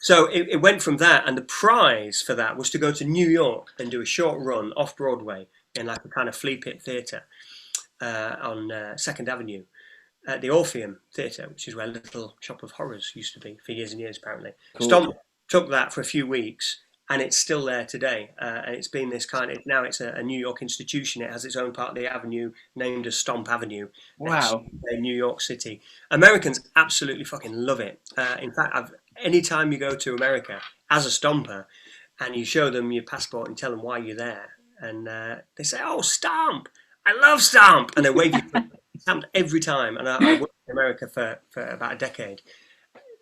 So it went from that, and the prize for that was to go to New York and do a short run off Broadway in like a kind of flea pit theatre on 2nd Avenue at the Orpheum Theatre, which is where Little Shop of Horrors used to be for years and years, apparently. Cool. Stomp took that for a few weeks, and it's still there today. And it's been this kind of, now it's a New York institution. It has its own part of the avenue named as Stomp Avenue. Wow. In New York City. Americans absolutely fucking love it. In fact, anytime you go to America as a Stomper and you show them your passport and tell them why you're there, and they say, oh, Stomp! I love Stomp! And they wave you Stomp every time. And I worked in America for about a decade.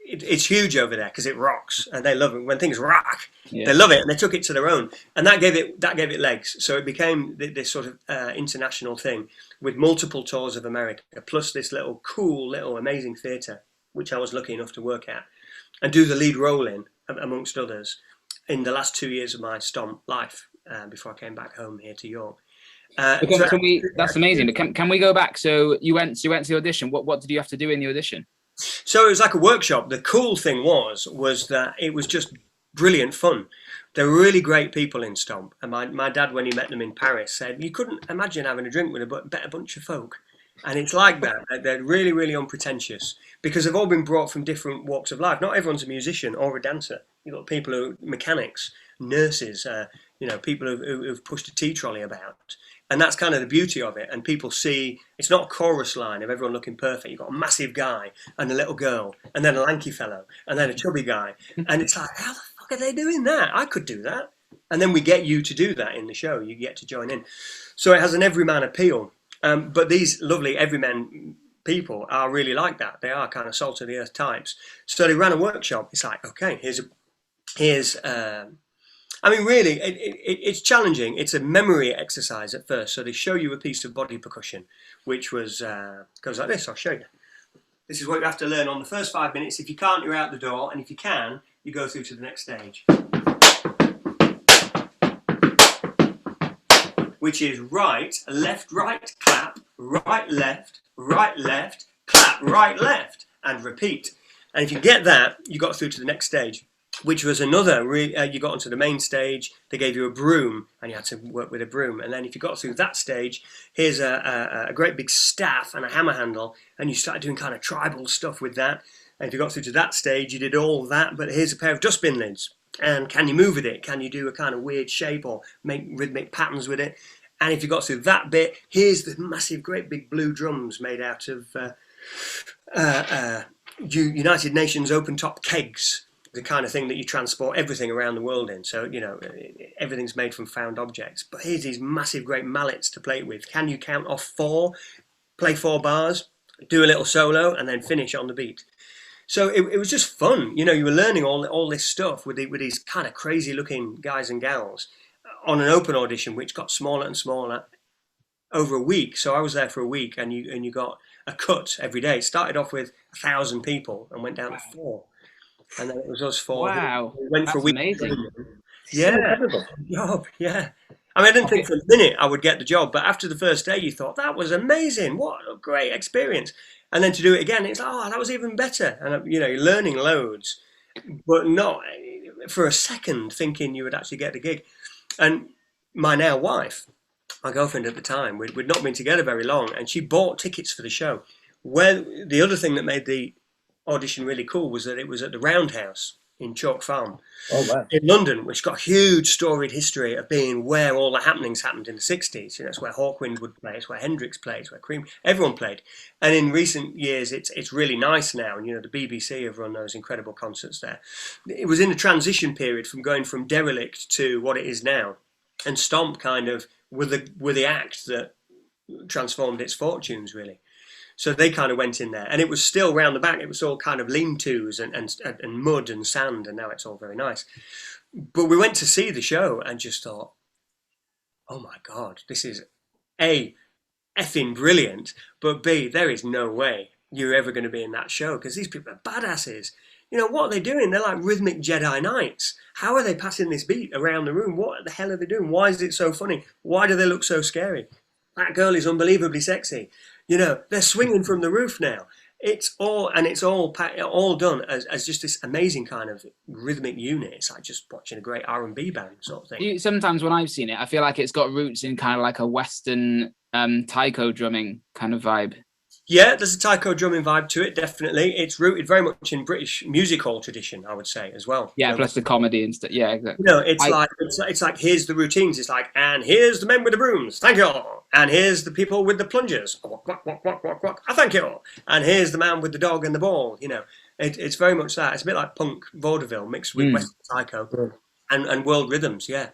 It's huge over there because it rocks, and they love it. When things rock, they love it, and they took it to their own, and that gave it legs. So it became this sort of international thing with multiple tours of America, plus this little cool, little amazing theatre, which I was lucky enough to work at and do the lead role in, amongst others, in the last 2 years of my Stomp life before I came back home here to York. So can we? That's amazing. Can we go back? So you went to the audition. What did you have to do in the audition? So it was like a workshop. The cool thing was that it was just brilliant fun. They were really great people in Stomp. And my dad, when he met them in Paris, said, you couldn't imagine having a drink with a better bunch of folk. And it's like that. They're really, really unpretentious because they've all been brought from different walks of life. Not everyone's a musician or a dancer. You've got people who are mechanics, nurses, people who've pushed a tea trolley about. And that's kind of the beauty of it. And people see, it's not a chorus line of everyone looking perfect. You've got a massive guy and a little girl and then a lanky fellow and then a chubby guy. And it's like, how the fuck are they doing that? I could do that. And then we get you to do that in the show. You get to join in. So it has an everyman appeal. But these lovely everyman people are really like that. They are kind of salt of the earth types. So they ran a workshop. It's like, okay, really, it's challenging. It's a memory exercise at first. So they show you a piece of body percussion, which goes like this. I'll show you. This is what you have to learn on the first 5 minutes. If you can't, you're out the door. And if you can, you go through to the next stage, which is right, left, clap, right, left, clap, right, left, and repeat. And if you get that, you got through to the next stage, which was another, you got onto the main stage, they gave you a broom, and you had to work with a broom. And then if you got through that stage, here's a great big staff and a hammer handle, and you started doing kind of tribal stuff with that. And if you got through to that stage, you did all that, but here's a pair of dustbin lids. And can you move with it? Can you do a kind of weird shape or make rhythmic patterns with it? And if you got through that bit, here's the massive, great big blue drums made out of United Nations open-top kegs, the kind of thing that you transport everything around the world in. So, everything's made from found objects. But here's these massive, great mallets to play with. Can you count off 4, play 4 bars, do a little solo, and then finish on the beat? So it was just fun. You were learning all this stuff with these kind of crazy-looking guys and gals on an open audition, which got smaller and smaller over a week. So I was there for a week, and you got a cut every day. It started off with 1,000 people and went down to 4, and then it was us 4. Wow, we went for a week. Amazing. Yeah, job. Yeah. I didn't think for a minute I would get the job, but after the first day, you thought that was amazing. What a great experience! And then to do it again, it's that was even better. And you're learning loads, but not for a second thinking you would actually get the gig. And my now wife, my girlfriend at the time, we'd not been together very long, and she bought tickets for the show. Where the other thing that made the audition really cool was that it was at the Roundhouse in Chalk Farm in London, which got a huge storied history of being where all the happenings happened in the 60s. It's where Hawkwind would play, it's where Hendrix played, it's where Cream, everyone played. And in recent years, it's really nice now, and the BBC have run those incredible concerts there. It was in a transition period from going from derelict to what it is now, and Stomp kind of were the act that transformed its fortunes, really. So they kind of went in there, and it was still round the back. It was all kind of lean-tos and mud and sand, and now it's all very nice. But we went to see the show and just thought, oh my God, this is A, effing brilliant, but B, there is no way you're ever going to be in that show because these people are badasses. What are they doing? They're like rhythmic Jedi Knights. How are they passing this beat around the room? What the hell are they doing? Why is it so funny? Why do they look so scary? That girl is unbelievably sexy. They're swinging from the roof now. It's all done as just this amazing kind of rhythmic unit. It's like just watching a great R&B band sort of thing. Sometimes when I've seen it, I feel like it's got roots in kind of like a Western taiko drumming kind of vibe. Yeah, there's a taiko drumming vibe to it, definitely. It's rooted very much in British music hall tradition, I would say, as well. Yeah, plus the comedy and stuff. Yeah, exactly. It's like here's the routines. It's like, and here's the men with the brooms. Thank you all. And here's the people with the plungers. Quack, quack, quack, quack, quack, quack. I thank you all. And here's the man with the dog and the ball. It's very much that. It's a bit like punk vaudeville mixed with Western taiko and world rhythms. Yeah,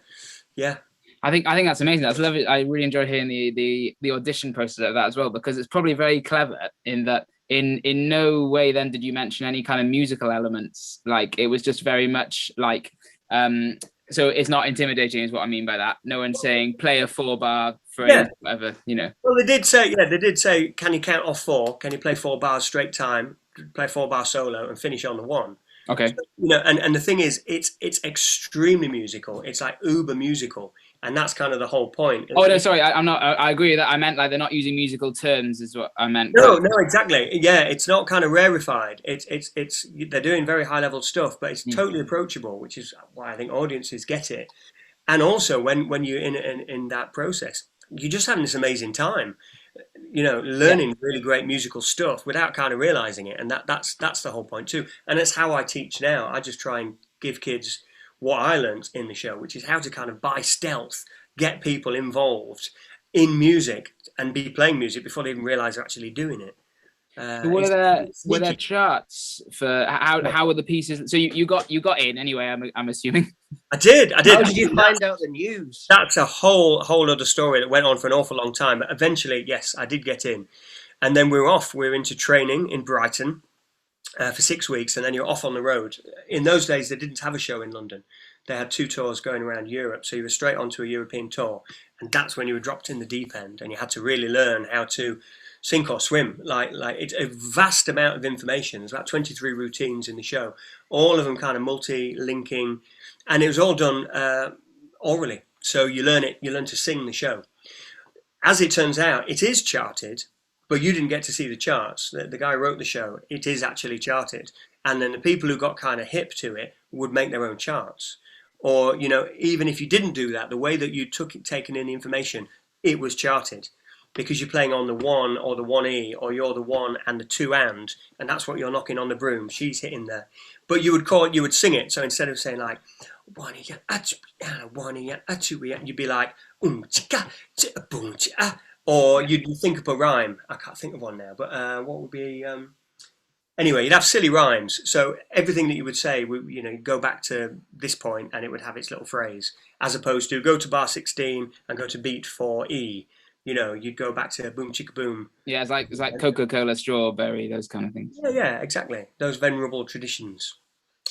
yeah. I think that's amazing. That's lovely. I really enjoyed hearing the audition process of that as well, because it's probably very clever in that in no way then did you mention any kind of musical elements. Like it was just very much like so it's not intimidating is what I mean by that. No one's saying play a 4-bar phrase, whatever, Well, they did say, can you count off 4? Can you play 4 bars straight time, play 4-bar solo and finish on the 1? Okay. And the thing is, it's extremely musical. It's like uber musical. And that's kind of the whole point. Oh no, sorry, I'm not. I agree with that. I meant like they're not using musical terms, is what I meant. No, exactly. Yeah, it's not kind of rarefied. It's they're doing very high level stuff, but it's totally approachable, which is why I think audiences get it. And also, when you're in that process, you're just having this amazing time, learning really great musical stuff without kind of realizing it. And that's the whole point too. And that's how I teach now. I just try and give kids what I learned in the show, which is how to kind of by stealth get people involved in music and be playing music before they even realize they're actually doing it. Were there charts for how were the pieces? So you got in anyway. I'm assuming. I did. How did you find out the news? That's a whole other story that went on for an awful long time. But eventually, yes, I did get in, and then we were off. We were into training in Brighton for 6 weeks, and then you're off on the road. In those days, they didn't have a show in London. They had 2 tours going around Europe, so you were straight onto a European tour, and that's when you were dropped in the deep end, and you had to really learn how to sink or swim. Like it's a vast amount of information. There's about 23 routines in the show, all of them kind of multi-linking, and it was all done orally. So you learn to sing the show. As it turns out, it is charted, but you didn't get to see the charts. The guy who wrote the show, it is actually charted. And then the people who got kind of hip to it would make their own charts. Or, even if you didn't do that, the way that you taken in the information, it was charted. Because you're playing on the 1 or the 1E, or you're the 1 and the 2 and that's what you're knocking on the broom. She's hitting there. But you would sing it. So instead of saying like, 1E, 1E, you'd be like, or you'd think up a rhyme. I can't think of one now, but what would be... Anyway, you'd have silly rhymes. So everything that you would say, you'd go back to this point and it would have its little phrase, as opposed to go to bar 16 and go to beat 4E. You'd go back to boom chicka boom. Yeah, it's like Coca-Cola, strawberry, those kind of things. Yeah, exactly. Those venerable traditions.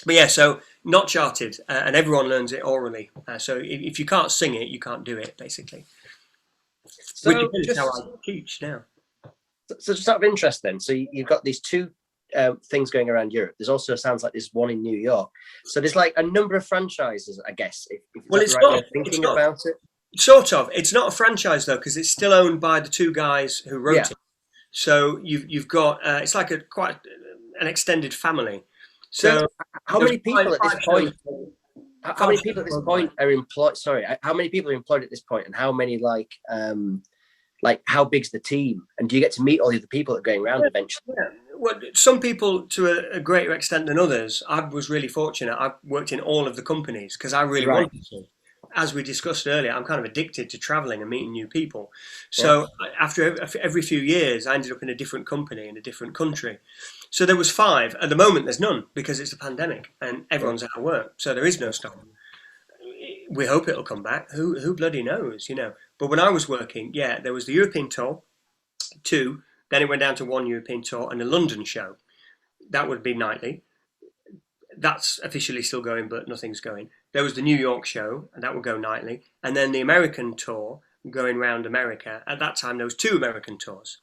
But yeah, so not charted, and everyone learns it orally. So if you can't sing it, you can't do it, basically. So which is how I teach now. So just out of interest then, so you've got these 2 things going around Europe. There's also, sounds like there's one in New York. So there's like a number of franchises, I guess. If it's right not thinking about it. Sort of. It's not a franchise though, because it's still owned by the 2 guys who wrote it. So you've got it's like quite an extended family. So how many people at this point? How many people at this point are employed? Sorry, how many people are employed at this point, and how many like how big's the team? And do you get to meet all the other people that are going around eventually? Yeah. Well, some people to a greater extent than others. I was really fortunate. I worked in all of the companies because I really wanted to. As we discussed earlier, I'm kind of addicted to traveling and meeting new people. So after every few years, I ended up in a different company in a different country. So there was 5. At the moment, there's none because it's a pandemic and everyone's out of work. So there is no Stomp. We hope it'll come back. Who bloody knows, But when I was working, there was the European tour, 2. Then it went down to 1 European tour and a London show. That would be nightly. That's officially still going, but nothing's going. There was the New York show, and that would go nightly. And then the American tour, going around America. At that time, there was 2 American tours.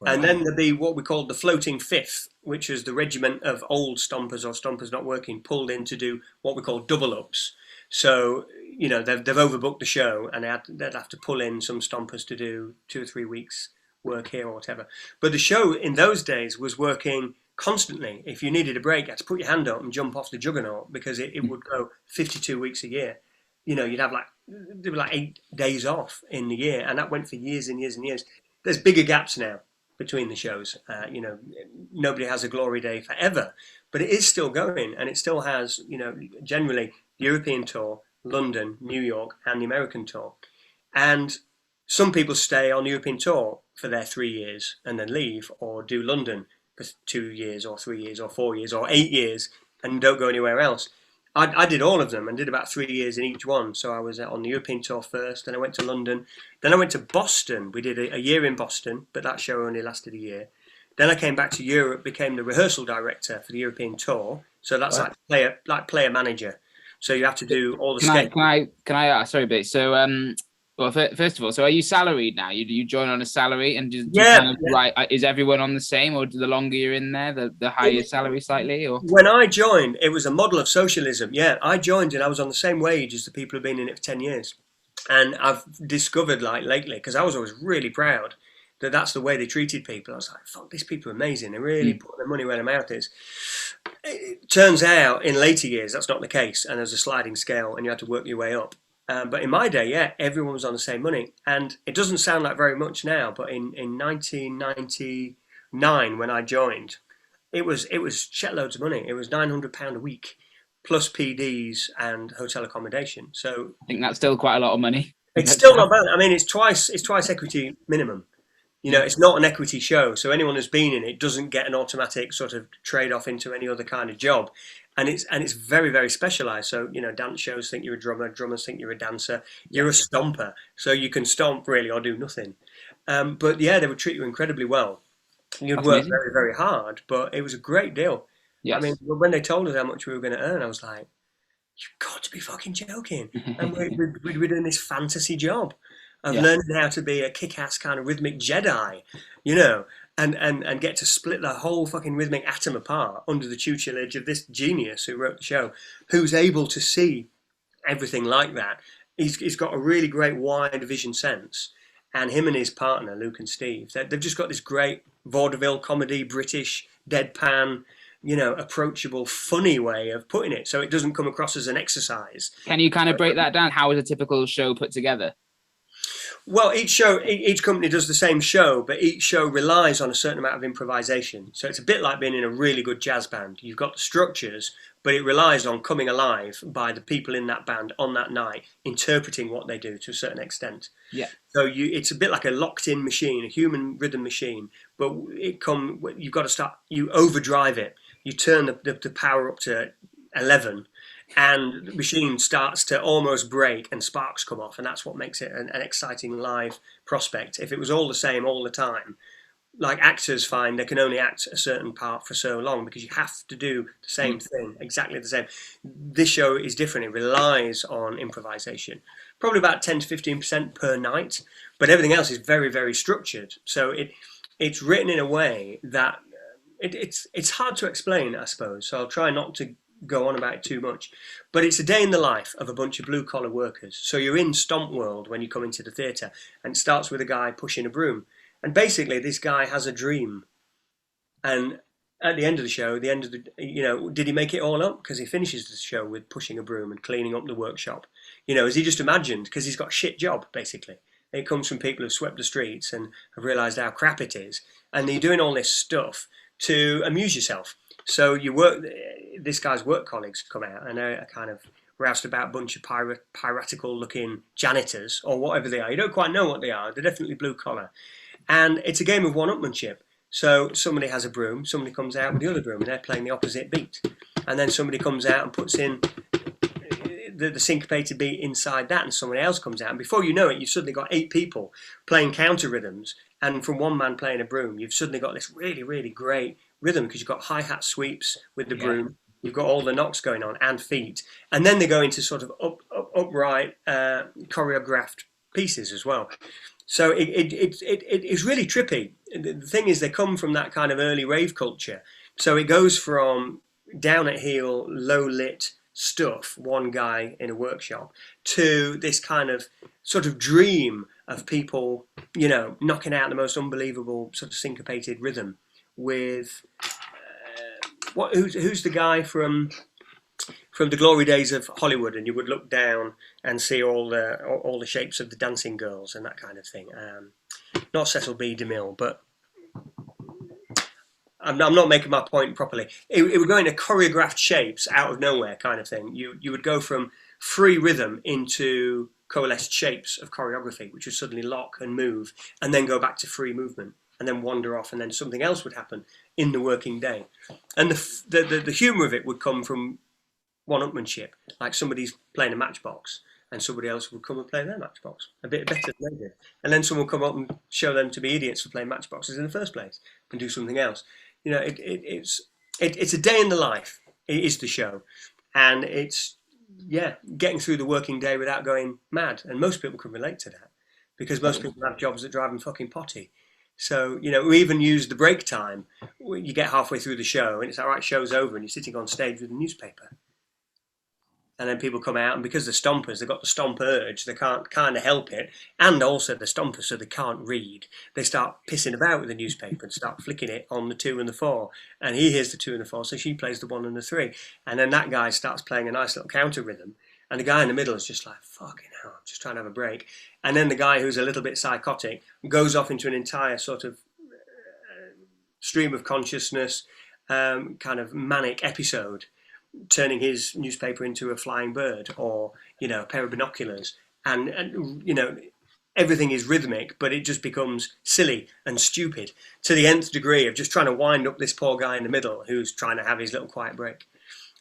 Wow. And then there'd be what we called the floating 5th, which was the regiment of old Stompers or Stompers not working, pulled in to do what we call double-ups. So, they've overbooked the show, and they'd have to pull in some Stompers to do 2 or 3 weeks work here or whatever. But the show in those days was working constantly. If you needed a break, you had to put your hand up and jump off the juggernaut because it would go 52 weeks a year. You'd have there'd be 8 days off in the year, and that went for years and years and years. There's bigger gaps now between the shows. Nobody has a glory day forever, but it is still going, and it still has, generally European tour, London, New York, and the American tour. And some people stay on the European tour for their 3 years and then leave, or do London for 2 years or 3 years or 4 years or 8 years and don't go anywhere else. I did all of them and did about 3 years in each one. So I was on the European tour first, then I went to London, then I went to Boston. We did a year in Boston, but that show only lasted a year. Then I came back to Europe, became the rehearsal director for the European tour. So that's like player manager. So you have to do all the Can I ask? Sorry, but so well, first of all, so are you salaried now? You join on a salary, and is everyone on the same, or the longer you're in there, the higher salary slightly? Or when I joined, it was a model of socialism. Yeah, I joined and I was on the same wage as the people who've been in it for 10 years. And I've discovered, like, lately, because I was always really proud that that's the way they treated people. I was like, fuck, these people are amazing. They really put their money where their mouth is. It turns out in later years that's not the case, and there's a sliding scale and you had to work your way up. But in my day, yeah, everyone was on the same money. And it doesn't sound like very much now, but in 1999, when I joined, it was shitloads of money. It was £900 a week, plus PDs and hotel accommodation. So I think that's still quite a lot of money. it's still not bad. I mean, it's twice equity minimum. You know, it's not an equity show, so anyone who's been in it doesn't get an automatic sort of trade off into any other kind of job, and it's very, very specialised. So, you know, dance shows think you're a drummer, drummers think you're a dancer, you're a stomper, so you can stomp really or do nothing. But yeah, they would treat you incredibly well. You'd That's work amazing. very, very hard, but it was a great deal. Yes. I mean, when they told us how much we were going to earn, I was like, "You've got to be fucking joking!" And we're doing this fantasy job of learning how to be a kick-ass kind of rhythmic Jedi, you know, and get to split the whole fucking rhythmic atom apart under the tutelage of this genius who wrote the show, who's able to see everything like that. He's got a really great wide vision sense, and him and his partner, Luke and Steve, they've just got this great vaudeville comedy, British, deadpan, you know, approachable, funny way of putting it, so it doesn't come across as an exercise. Can you kind of break that down? How is a typical show put together? Well, each company does the same show, but each show relies on a certain amount of improvisation. So it's a bit like being in a really good jazz band. You've got the structures, but it relies on coming alive by the people in that band on that night, interpreting what they do to a certain extent. Yeah. So it's a bit like a locked-in machine, a human rhythm machine, but you've got to start, you overdrive it. You turn the power up to 11, and the machine starts to almost break and sparks come off, and that's what makes it an exciting live prospect. If it was all the same all the time, like actors find they can only act a certain part for so long because you have to do the same thing, exactly the same. This show is different. It relies on improvisation, probably about 10 to 15% per night, but everything else is very, very structured. So it's written in a way that it's hard to explain, I suppose, so I'll try not to go on about it too much, but it's a day in the life of a bunch of blue-collar workers. So you're in Stomp world when you come into the theatre, and it starts with a guy pushing a broom, and basically this guy has a dream, and at the end of the show, you know, did he make it all up? Because he finishes the show with pushing a broom and cleaning up the workshop. You know, has he just imagined? Because he's got a shit job, basically. It comes from people who've swept the streets and have realised how crap it is, and you're doing all this stuff to amuse yourself. So this guy's work colleagues come out, and they're a kind of roustabout bunch of piratical looking janitors or whatever they are. You don't quite know what they are. They're definitely blue collar. And it's a game of one-upmanship. So somebody has a broom, somebody comes out with the other broom, and they're playing the opposite beat. And then somebody comes out and puts in the syncopated beat inside that, and somebody else comes out. And before you know it, you've suddenly got 8 people playing counter rhythms. And from one man playing a broom, you've suddenly got this really, really great rhythm, because you've got hi-hat sweeps with the broom, you've got all the knocks going on and feet, and then they go into sort of upright choreographed pieces as well. So it's really trippy. The thing is, they come from that kind of early rave culture, so it goes from down at heel, low lit stuff, one guy in a workshop, to this kind of sort of dream of people, you know, knocking out the most unbelievable sort of syncopated rhythm with who's the guy from the glory days of Hollywood, and you would look down and see all the shapes of the dancing girls and that kind of thing. Not Cecil B. DeMille, but I'm not making my point properly. It would go into choreographed shapes out of nowhere kind of thing. You would go from free rhythm into coalesced shapes of choreography, which would suddenly lock and move, and then go back to free movement, and then wander off, and then something else would happen in the working day. And the humour of it would come from one-upmanship, like somebody's playing a matchbox, and somebody else would come and play their matchbox a bit better than they did. And then someone would come up and show them to be idiots for playing matchboxes in the first place, and do something else. You know, it's a day in the life. It is the show, and it's getting through the working day without going mad. And most people can relate to that, because most people have jobs that drive them fucking potty. So, you know, we even use the break time. You get halfway through the show and it's all right, show's over, and you're sitting on stage with a newspaper. And then people come out, and because they're stompers, they've got the stomp urge. They can't kind of help it. And also they're stompers, so they can't read. They start pissing about with the newspaper and start flicking it on the 2 and the 4. And he hears the 2 and the 4, so she plays the 1 and the 3. And then that guy starts playing a nice little counter rhythm. And the guy in the middle is just like, fucking hell, I'm just trying to have a break. And then the guy who's a little bit psychotic goes off into an entire sort of stream of consciousness, kind of manic episode, turning his newspaper into a flying bird, or a pair of binoculars, and everything is rhythmic, but it just becomes silly and stupid to the nth degree of just trying to wind up this poor guy in the middle who's trying to have his little quiet break,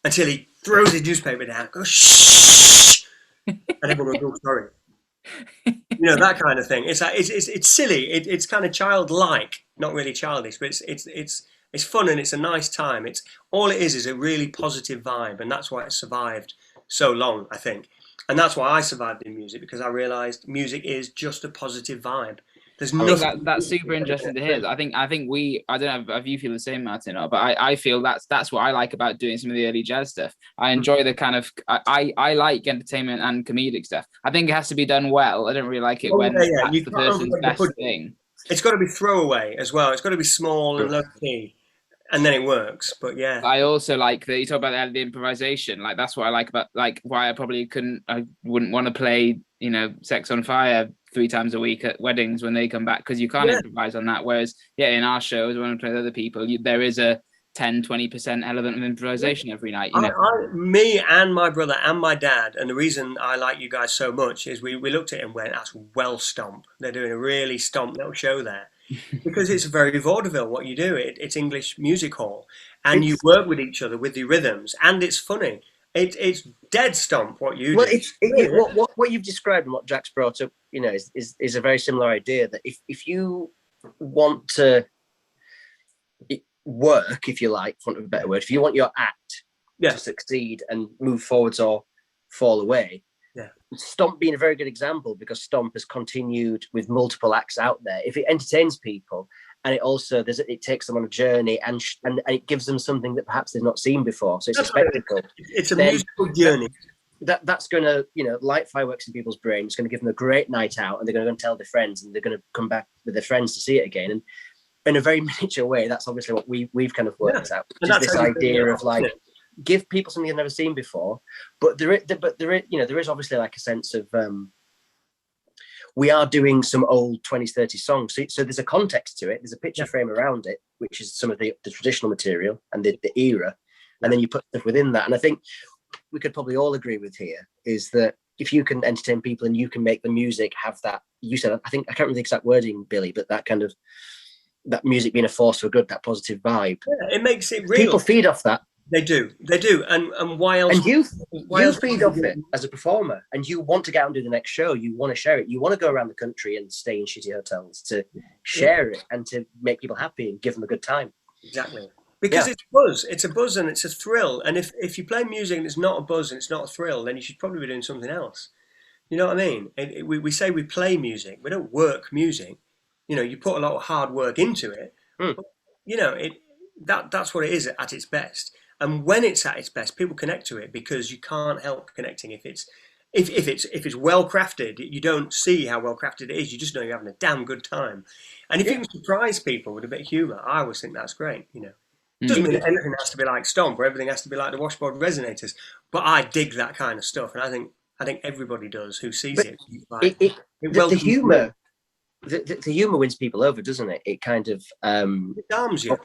until he throws his newspaper down, goes shh, and everyone goes, oh, sorry. That kind of thing. It's like, it's silly. It's kind of childlike, not really childish, but it's fun, and it's a nice time. It's all it is a really positive vibe, and that's why it survived so long, I think. And that's why I survived in music, because I realised music is just a positive vibe. There's nothing. That's super interesting to hear. I think I don't know if you feel the same, Martin, but I feel that's what I like about doing some of the early jazz stuff. I enjoy the kind of I like entertainment and comedic stuff. I think it has to be done well. I don't really like it when that's the person's best thing. It's got to be throwaway as well. It's got to be small and low key, and then it works. But yeah, I also like that you talk about the improvisation. Like that's what I like about why I wouldn't want to play Sex on Fire 3 times a week at weddings when they come back, because you can't improvise on that. Whereas in our shows when I play with other people, there is a 10-20% element of improvisation every night. Me and my brother and my dad, and the reason I like you guys so much is we looked at it and went, that's well Stomp. They're doing a really Stomp little show there. Because it's very vaudeville what you do. It's English music hall, and you work with each other with the rhythms, and it's funny. It's dead Stomp what you do. What you've described and what Jack's brought up, is a very similar idea, that if you want to work, if you like, for want of a better word, if you want your act to succeed and move forwards or fall away, Stomp being a very good example, because Stomp has continued with multiple acts out there. If it entertains people, and it also it takes them on a journey, and it gives them something that perhaps they've not seen before. So it's a spectacle. It's a musical journey. That's going to light fireworks in people's brains. It's going to give them a great night out, and they're going to go and tell their friends, and they're going to come back with their friends to see it again. And in a very miniature way, that's obviously what we've kind of worked out. Which is this idea of give people something they've never seen before. But there is obviously like a sense of we are doing some old 20s, 30s songs. So there's a context to it. There's a picture frame around it, which is some of the traditional material and the era. And then you put stuff within that. And I think we could probably all agree with here is that if you can entertain people and you can make the music have that, you said, I can't remember the exact wording, Billy, but that kind of, that music being a force for good, that positive vibe. Yeah, it makes it real. People feed off that. They do. And why else? And you feed off it as a performer, and you want to get out and do the next show. You want to share it. You want to go around the country and stay in shitty hotels to share it and to make people happy and give them a good time. Exactly. Because it's buzz. It's a buzz and it's a thrill. And if you play music and it's not a buzz and it's not a thrill, then you should probably be doing something else. You know what I mean? We say we play music. We don't work music. You put a lot of hard work into it. But, that's what it is at its best. And when it's at its best, people connect to it because you can't help connecting. If it's well crafted, you don't see how well crafted it is. You just know you're having a damn good time. And if you can surprise people with a bit of humour, I always think that's great. It doesn't mean that everything has to be like Stomp or everything has to be like the Washboard Resonators. But I dig that kind of stuff, and I think everybody does who sees it. The humour. The humour wins people over, doesn't it? It kind of it arms you.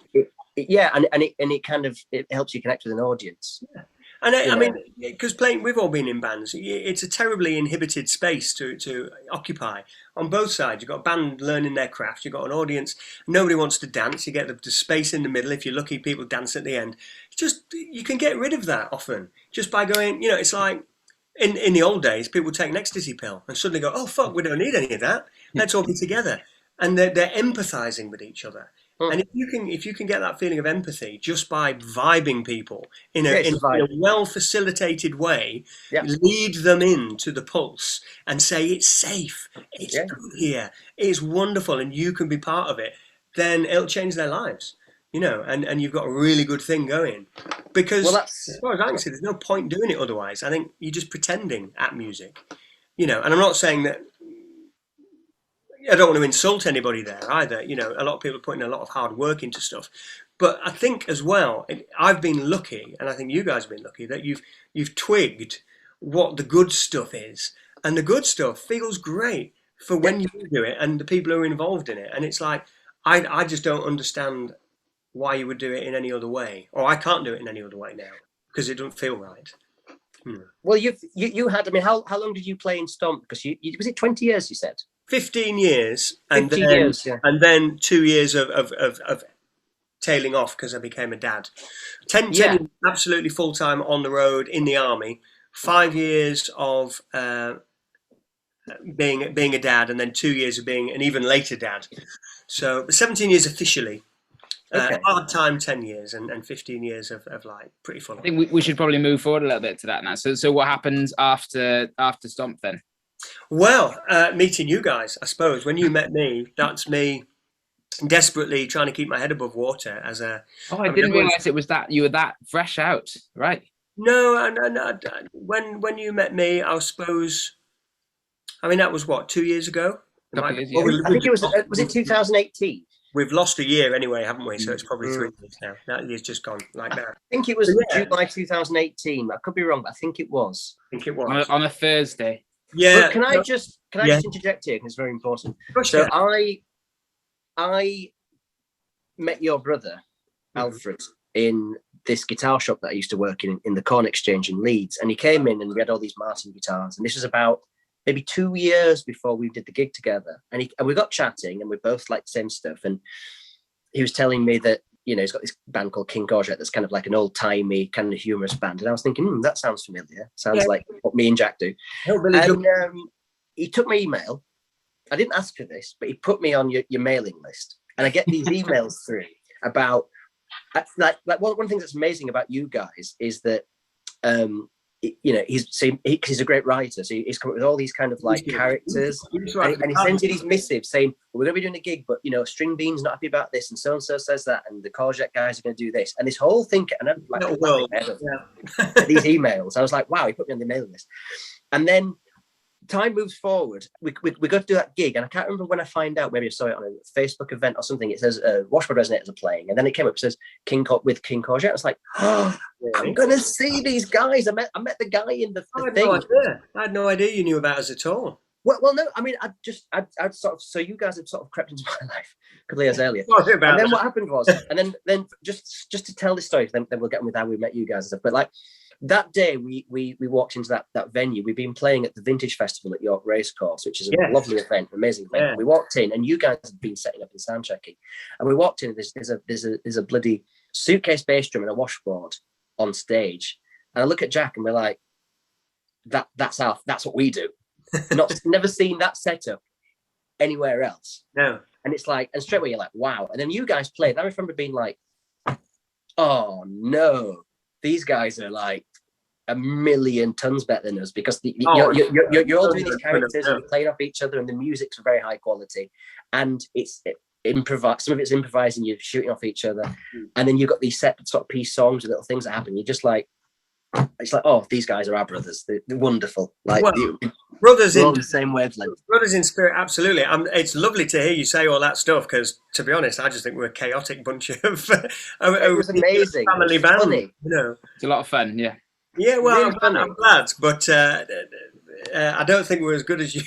It kind of it helps you connect with an audience. Yeah. And I mean, because we've all been in bands. It's a terribly inhibited space to occupy on both sides. You've got a band learning their craft. You've got an audience. Nobody wants to dance. You get the space in the middle. If you're lucky, people dance at the end. You can get rid of that often just by going. It's like in the old days, people would take an ecstasy pill and suddenly go, "Oh fuck, we don't need any of that. Let's all be together." And they're empathising with each other. And if you can get that feeling of empathy just by vibing people in a well facilitated way, lead them into the pulse and say it's safe, it's good here, it's wonderful, and you can be part of it, then it'll change their lives. you know, and you've got a really good thing going. Because Well, as far as I can see, there's no point doing it otherwise. I think you're just pretending at music, you know. And I'm not saying that. I don't want to insult anybody there either. You know, a lot of people are putting a lot of hard work into stuff. But I think as well, I've been lucky, and I think you guys have been lucky, that you've twigged what the good stuff is. And the good stuff feels great for when you do it and the people who are involved in it. And it's like, I just don't understand why you would do it in any other way. Or I can't do it in any other way now because it doesn't feel right. Well, you had, I mean, how long did you play in Stomp? Because you was it 20 years, you said? 15 years. And 15 then, years, yeah. And then 2 years of tailing off because I became a dad. 10 years absolutely full-time on the road in the army. 5 years of being a dad, and then 2 years of being an even later dad. So 17 years officially. Hard time 10 years and 15 years of like pretty full. I think we should probably move forward a little bit to that now. So what happens after Stomp then? Well, meeting you guys, I suppose. When you met me, that's me desperately trying to keep my head above water as a. I didn't realise it was that you were that fresh out, right? No, when you met me, I suppose. I mean, that was what, 2 years ago. I think it was it 2018? We've lost a year anyway, haven't we? So it's probably 3 years now. That year's just gone like that. I think it was July 2018. I could be wrong, but I think it was. On a Thursday. Yeah. But can I just interject here? Because it's very important. So I met your brother, Alfred, in this guitar shop that I used to work in the Corn Exchange in Leeds. And he came in and we had all these Martin guitars. And this was about maybe 2 years before we did the gig together. And we got chatting and we both liked the same stuff. And he was telling me that, you know, he's got this band called King Courgette that's kind of like an old-timey, kind of humorous band. And I was thinking, that sounds familiar. Sounds like what me and Jack do. And he took my email. I didn't ask for this, but he put me on your mailing list. And I get these emails through about, like one of the things that's amazing about you guys is that, you know, he's a great writer, so he's come up with all these kind of like characters, and he sends you these missives saying, well, we're going to be doing a gig, but you know, String Bean's not happy about this, and so says that, and the Courgette guys are going to do this, and this whole thing, and I'm like, these emails. I was like, wow, he put me on the mailing list. And then time moves forward. We got to do that gig, and I can't remember when I find out. Maybe I saw it on a Facebook event or something. It says Washboard Resonators are playing, and then it came up. It says King Courgette. I was like, oh, I'm gonna see these guys. I met the guy in the thing. I had no idea you knew about us at all. Well, no. I mean, I'd sort of. So you guys had sort of crept into my life a couple of years earlier. And then what happened was, and then just to tell this story, then we'll get on with how we met you guys and stuff. But like, that day we walked into that venue. We've been playing at the Vintage Festival at York Racecourse, which is a lovely event, amazing event. Yeah. We walked in, and you guys had been setting up and sound checking. And we walked in. There's a bloody suitcase bass drum and a washboard on stage. And I look at Jack, and we're like, that's what we do. Never seen that setup anywhere else. No. And it's like, and straight away you're like, wow. And then you guys played. I remember being like, oh no. These guys are like a million tons better than us because you're all doing these characters and you're playing off each other, and the music's very high quality, and improvise. Some of it's improvising, you're shooting off each other, and then you've got these set sort of piece songs and little things that happen. You're just like, it's like, oh, these guys are our brothers. They're wonderful. Like brothers in the same wavelength. Brothers in spirit, absolutely. It's lovely to hear you say all that stuff because, to be honest, I just think we're a chaotic bunch of. It was amazing. Family band, funny. You know. It's a lot of fun. Yeah. Yeah, well, I'm glad, but I don't think we're as good as you.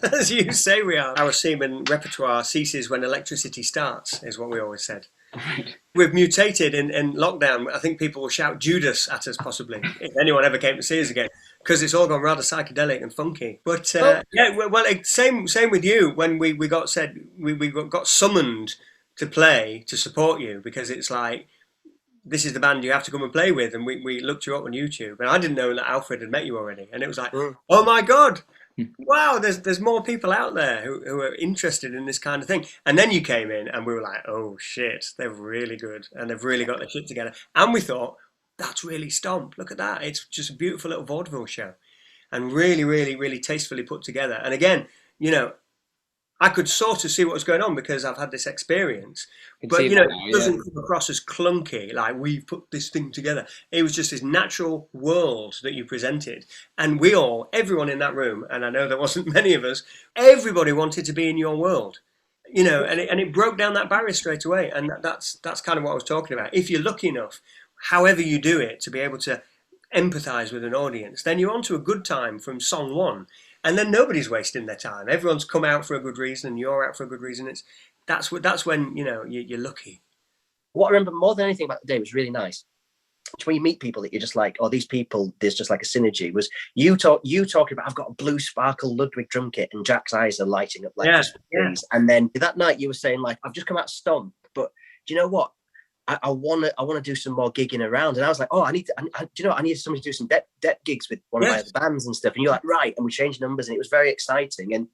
As you say we are. Our seaman repertoire ceases when electricity starts, is what we always said. Right. We've mutated in lockdown. I think people will shout Judas at us, possibly, if anyone ever came to see us again, because it's all gone rather psychedelic and funky. But same with you. When we got said, we got summoned to play to support you, because it's like, this is the band you have to come and play with, and we looked you up on YouTube, and I didn't know that Alfred had met you already, and it was like, oh my God. Wow, there's more people out there who are interested in this kind of thing. And then you came in and we were like, oh shit, they're really good and they've really got their shit together. And we thought, that's really Stomp. Look at that. It's just a beautiful little vaudeville show and really, really, really tastefully put together. And again, you know, I could sort of see what was going on because I've had this experience. But, see you know, that now, it doesn't come across as clunky, like we've put this thing together. It was just this natural world that you presented. And everyone in that room, and I know there wasn't many of us, everybody wanted to be in your world. You know, and it broke down that barrier straight away. And that's kind of what I was talking about. If you're lucky enough, however you do it, to be able to empathize with an audience, then you're on to a good time from song one. And then nobody's wasting their time. Everyone's come out for a good reason, and you're out for a good reason. That's when, you know, you're lucky. What I remember more than anything about the day was really nice. It's when you meet people that you're just like, oh, these people, there's just like a synergy. Was you talking about, I've got a blue sparkle Ludwig drum kit, and Jack's eyes are lighting up like things. And then that night you were saying like, I've just come out of Stomp, but do you know what? I want to do some more gigging around. And I was like, oh, I need somebody to do some depth gigs with one of my other bands and stuff. And you're like, right. And we changed numbers, and it was very exciting. And,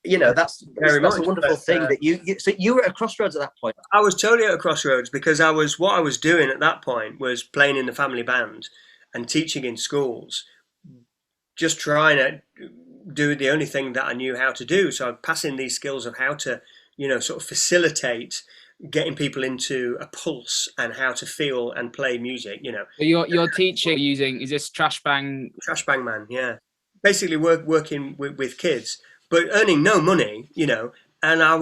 you know, that's a wonderful thing that so you were at a crossroads at that point. I was totally at a crossroads because what I was doing at that point was playing in the family band and teaching in schools, just trying to do the only thing that I knew how to do. So I'm passing these skills of how to, you know, sort of facilitate getting people into a pulse and how to feel and play music, you know. So you're teaching using, is this Trash Bang? Trash Bang Man, yeah. Basically working with kids, but earning no money, you know. And I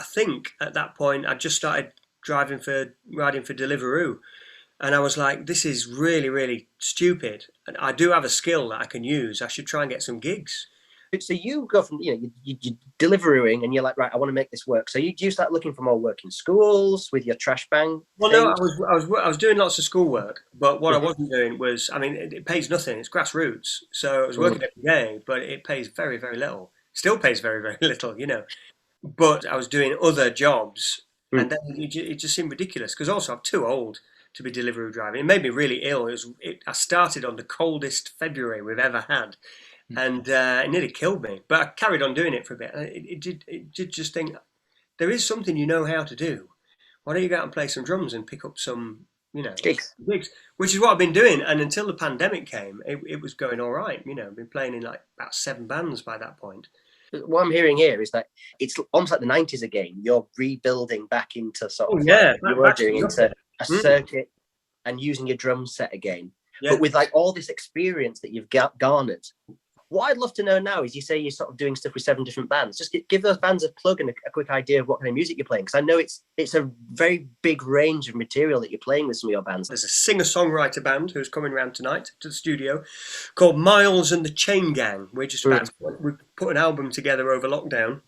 think at that point I just started riding for Deliveroo, and I was like, this is really, really stupid. And I do have a skill that I can use. I should try and get some gigs. So you go from, you know, you're Deliverooing, and you're like, right, I want to make this work. So you start looking for more work in schools with your Trash Bang. Well, no, I was doing lots of schoolwork, but what I wasn't doing was, I mean, it pays nothing. It's grassroots, so I was working every day, but it pays very, very little. Still pays very, very little, you know. But I was doing other jobs, and then it just seemed ridiculous because also I'm too old to be Deliveroo driving. It made me really ill. I started on the coldest February we've ever had. And it nearly killed me, but I carried on doing it for a bit. It did just think, there is something you know how to do. Why don't you go out and play some drums and pick up some, you know, gigs, which is what I've been doing. And until the pandemic came, it was going all right. You know, I've been playing in like about 7 bands by that point. What I'm hearing here is that it's almost like the 90s again. You're rebuilding back into sort of into a circuit and using your drum set again. Yeah. But with like all this experience that you've garnered. What I'd love to know now is, you say you're sort of doing stuff with 7 different bands. Just give those bands a plug and a quick idea of what kind of music you're playing. Because I know it's a very big range of material that you're playing with some of your bands. There's a singer-songwriter band who's coming around tonight to the studio called Miles and the Chain Gang. We put an album together over lockdown.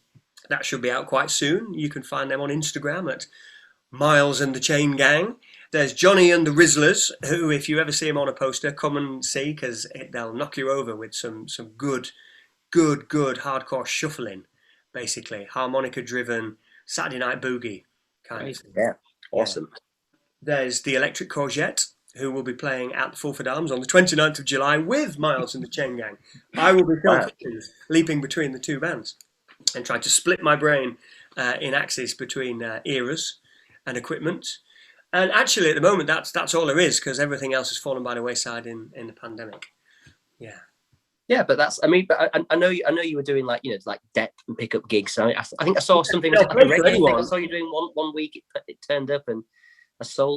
That should be out quite soon. You can find them on Instagram at Miles and the Chain Gang. There's Johnny and the Rizzlers, who, if you ever see them on a poster, come and see, because they'll knock you over with some good hardcore shuffling, basically. Harmonica-driven Saturday night boogie kind of thing. Yeah, awesome. Yeah. There's the Electric Courgette, who will be playing at the Fulford Arms on the 29th of July with Miles and the Chain Gang. I will be leaping between the two bands and trying to split my brain in axis between eras and equipment. And actually, at the moment, that's all there is, because everything else has fallen by the wayside in the pandemic. Yeah. Yeah, but I know you were doing like, you know, like depth and pickup gigs. So I think I saw something. I saw you doing one week. It turned up, and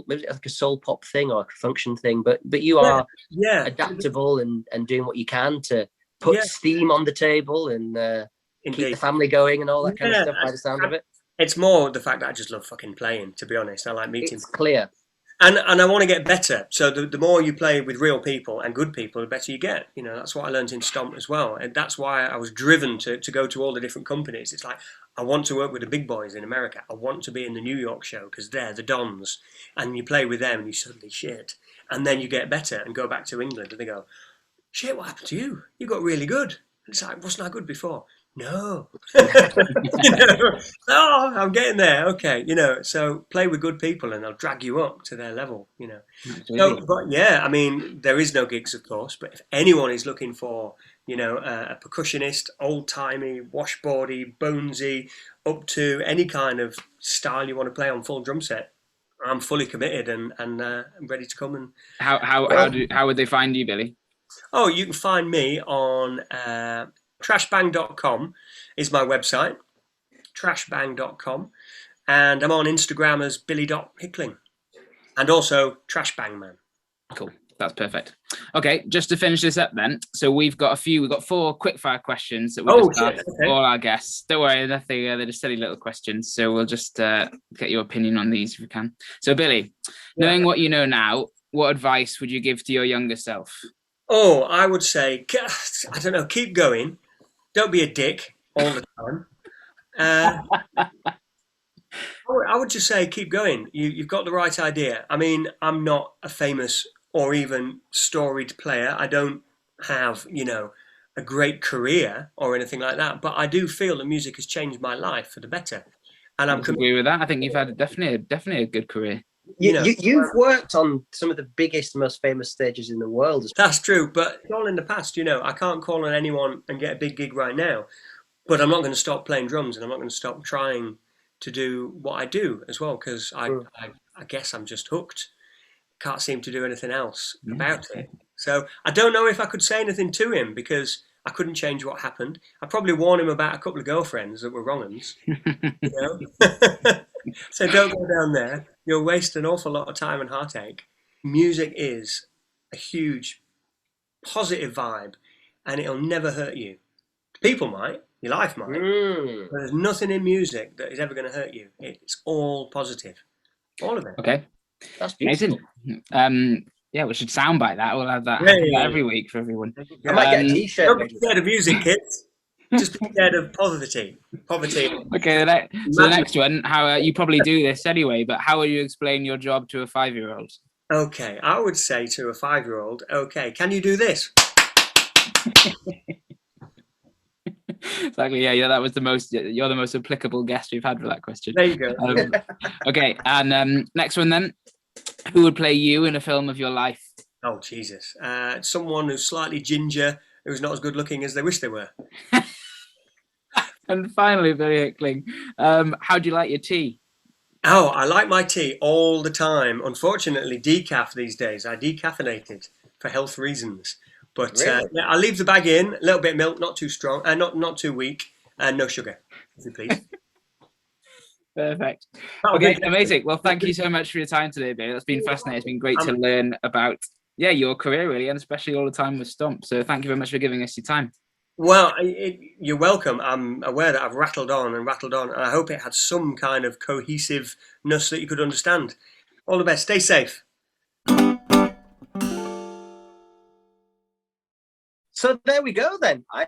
maybe like a soul pop thing or a function thing. But you are adaptable and doing what you can to put steam on the table and keep the family going and all that kind of stuff. By the sound of it. It's more the fact that I just love fucking playing, to be honest. I like meeting. It's clear. And I want to get better. So the more you play with real people and good people, the better you get. You know, that's what I learned in Stomp as well. And that's why I was driven to go to all the different companies. It's like, I want to work with the big boys in America. I want to be in the New York show because they're the dons. And you play with them and you suddenly shit. And then you get better and go back to England and they go, shit, what happened to you? You got really good. And it's like, wasn't I good before? No. You know, oh, I'm getting there. Okay, you know, so play with good people and they'll drag you up to their level, you know. So, but yeah, I mean, there is no gigs, of course, but if anyone is looking for, you know, a percussionist, old-timey, washboardy, bonesy, up to any kind of style you want to play on full drum set, I'm fully committed and I'm ready to come. And how would they find you, Billy? Oh, you can find me on trashbang.com, is my website, trashbang.com. And I'm on Instagram as billy.hickling. And also trashbangman. Cool. That's perfect. Okay, just to finish this up then. So we've got 4 quickfire questions that we'll just ask all our guests. Don't worry, nothing. They're just silly little questions. So we'll just get your opinion on these if we can. So Billy, knowing what you know now, what advice would you give to your younger self? Oh, I would say, I don't know, keep going. Don't be a dick all the time. I would just say keep going. You've got the right idea. I mean, I'm not a famous or even storied player. I don't have, a great career or anything like that. But I do feel that music has changed my life for the better. And I agree with that. I think you've had definitely a good career. You've worked on some of the biggest, most famous stages in the world. That's true, but it's all in the past. I can't call on anyone and get a big gig right now. But I'm not going to stop playing drums, and I'm not going to stop trying to do what I do as well, because I guess I'm just hooked. Can't seem to do anything else about it. So I don't know if I could say anything to him, because I couldn't change what happened. I probably warned him about a couple of girlfriends that were wrong-uns. So don't go down there. You'll waste an awful lot of time and heartache. Music is a huge positive vibe, and it'll never hurt you. People might. Your life might. But there's nothing in music that is ever going to hurt you. It's all positive. All of it. Okay. That's beautiful. Amazing. We should soundbite that. We'll have that every week for everyone. I might get a t-shirt. Don't be scared of music, kids. Just be scared of poverty. Okay, the next one. How you probably do this anyway, but how will you explain your job to a 5-year-old? Okay, I would say to a 5-year-old, okay, can you do this? Exactly. Yeah. You're the most applicable guest we've had for that question. There you go. Okay, and next one then. Who would play you in a film of your life? Oh Jesus! Someone who's slightly ginger, who's not as good looking as they wish they were. And finally, Billy Hickling, how do you like your tea? Oh, I like my tea all the time. Unfortunately, decaf these days. I decaffeinate it for health reasons. But Really? I leave the bag in, a little bit of milk, not too strong, not too weak, and no sugar, if you please. Perfect. Okay, amazing. Well, thank you so much for your time today, Billy. That's been fascinating. It's been great to learn about your career, really, and especially all the time with Stomp. So thank you very much for giving us your time. Well, you're welcome. I'm aware that I've rattled on, and I hope it had some kind of cohesiveness that you could understand. All the best. Stay safe. So there we go then. I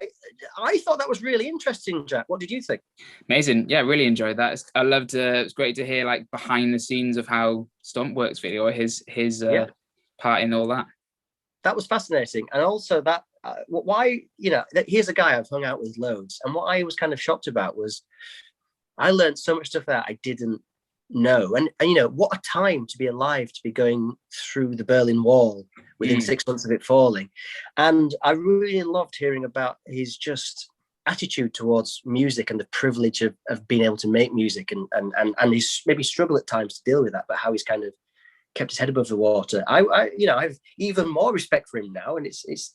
thought that was really interesting, Jack. What did you think? Amazing. Yeah, really enjoyed that. I loved it's great to hear like behind the scenes of how Stomp works, really, or his part in all that. That was fascinating. And also that why, here's a guy I've hung out with loads, and what I was kind of shocked about was I learned so much stuff that I didn't know. And what a time to be alive, to be going through the Berlin Wall within 6 months of it falling. And I really loved hearing about his just attitude towards music and the privilege of being able to make music and his maybe struggle at times to deal with that, but how he's kind of kept his head above the water. I have even more respect for him now, and it's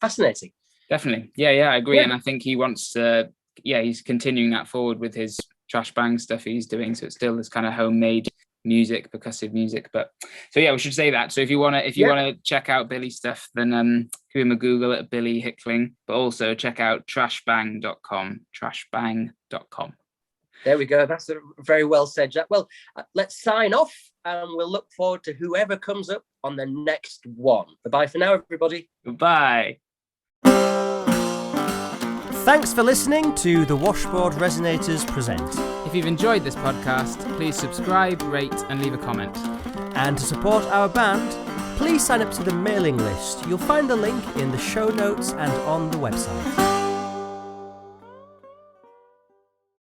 fascinating. Definitely. Yeah, I agree. Yeah. And I think he wants to, he's continuing that forward with his trash bang stuff he's doing. So it's still this kind of homemade music, percussive music. But so we should say that. So if you want to check out Billy's stuff, then give him a Google at Billy Hickling, but also check out trashbang.com. There we go. That's very well said, Jack. Well, let's sign off, and we'll look forward to whoever comes up on the next one. Bye for now, everybody. Goodbye. Thanks for listening to the Washboard Resonators present. If you've enjoyed this podcast, please subscribe, rate, and leave a comment. And to support our band, please sign up to the mailing list. You'll find the link in the show notes and on the website.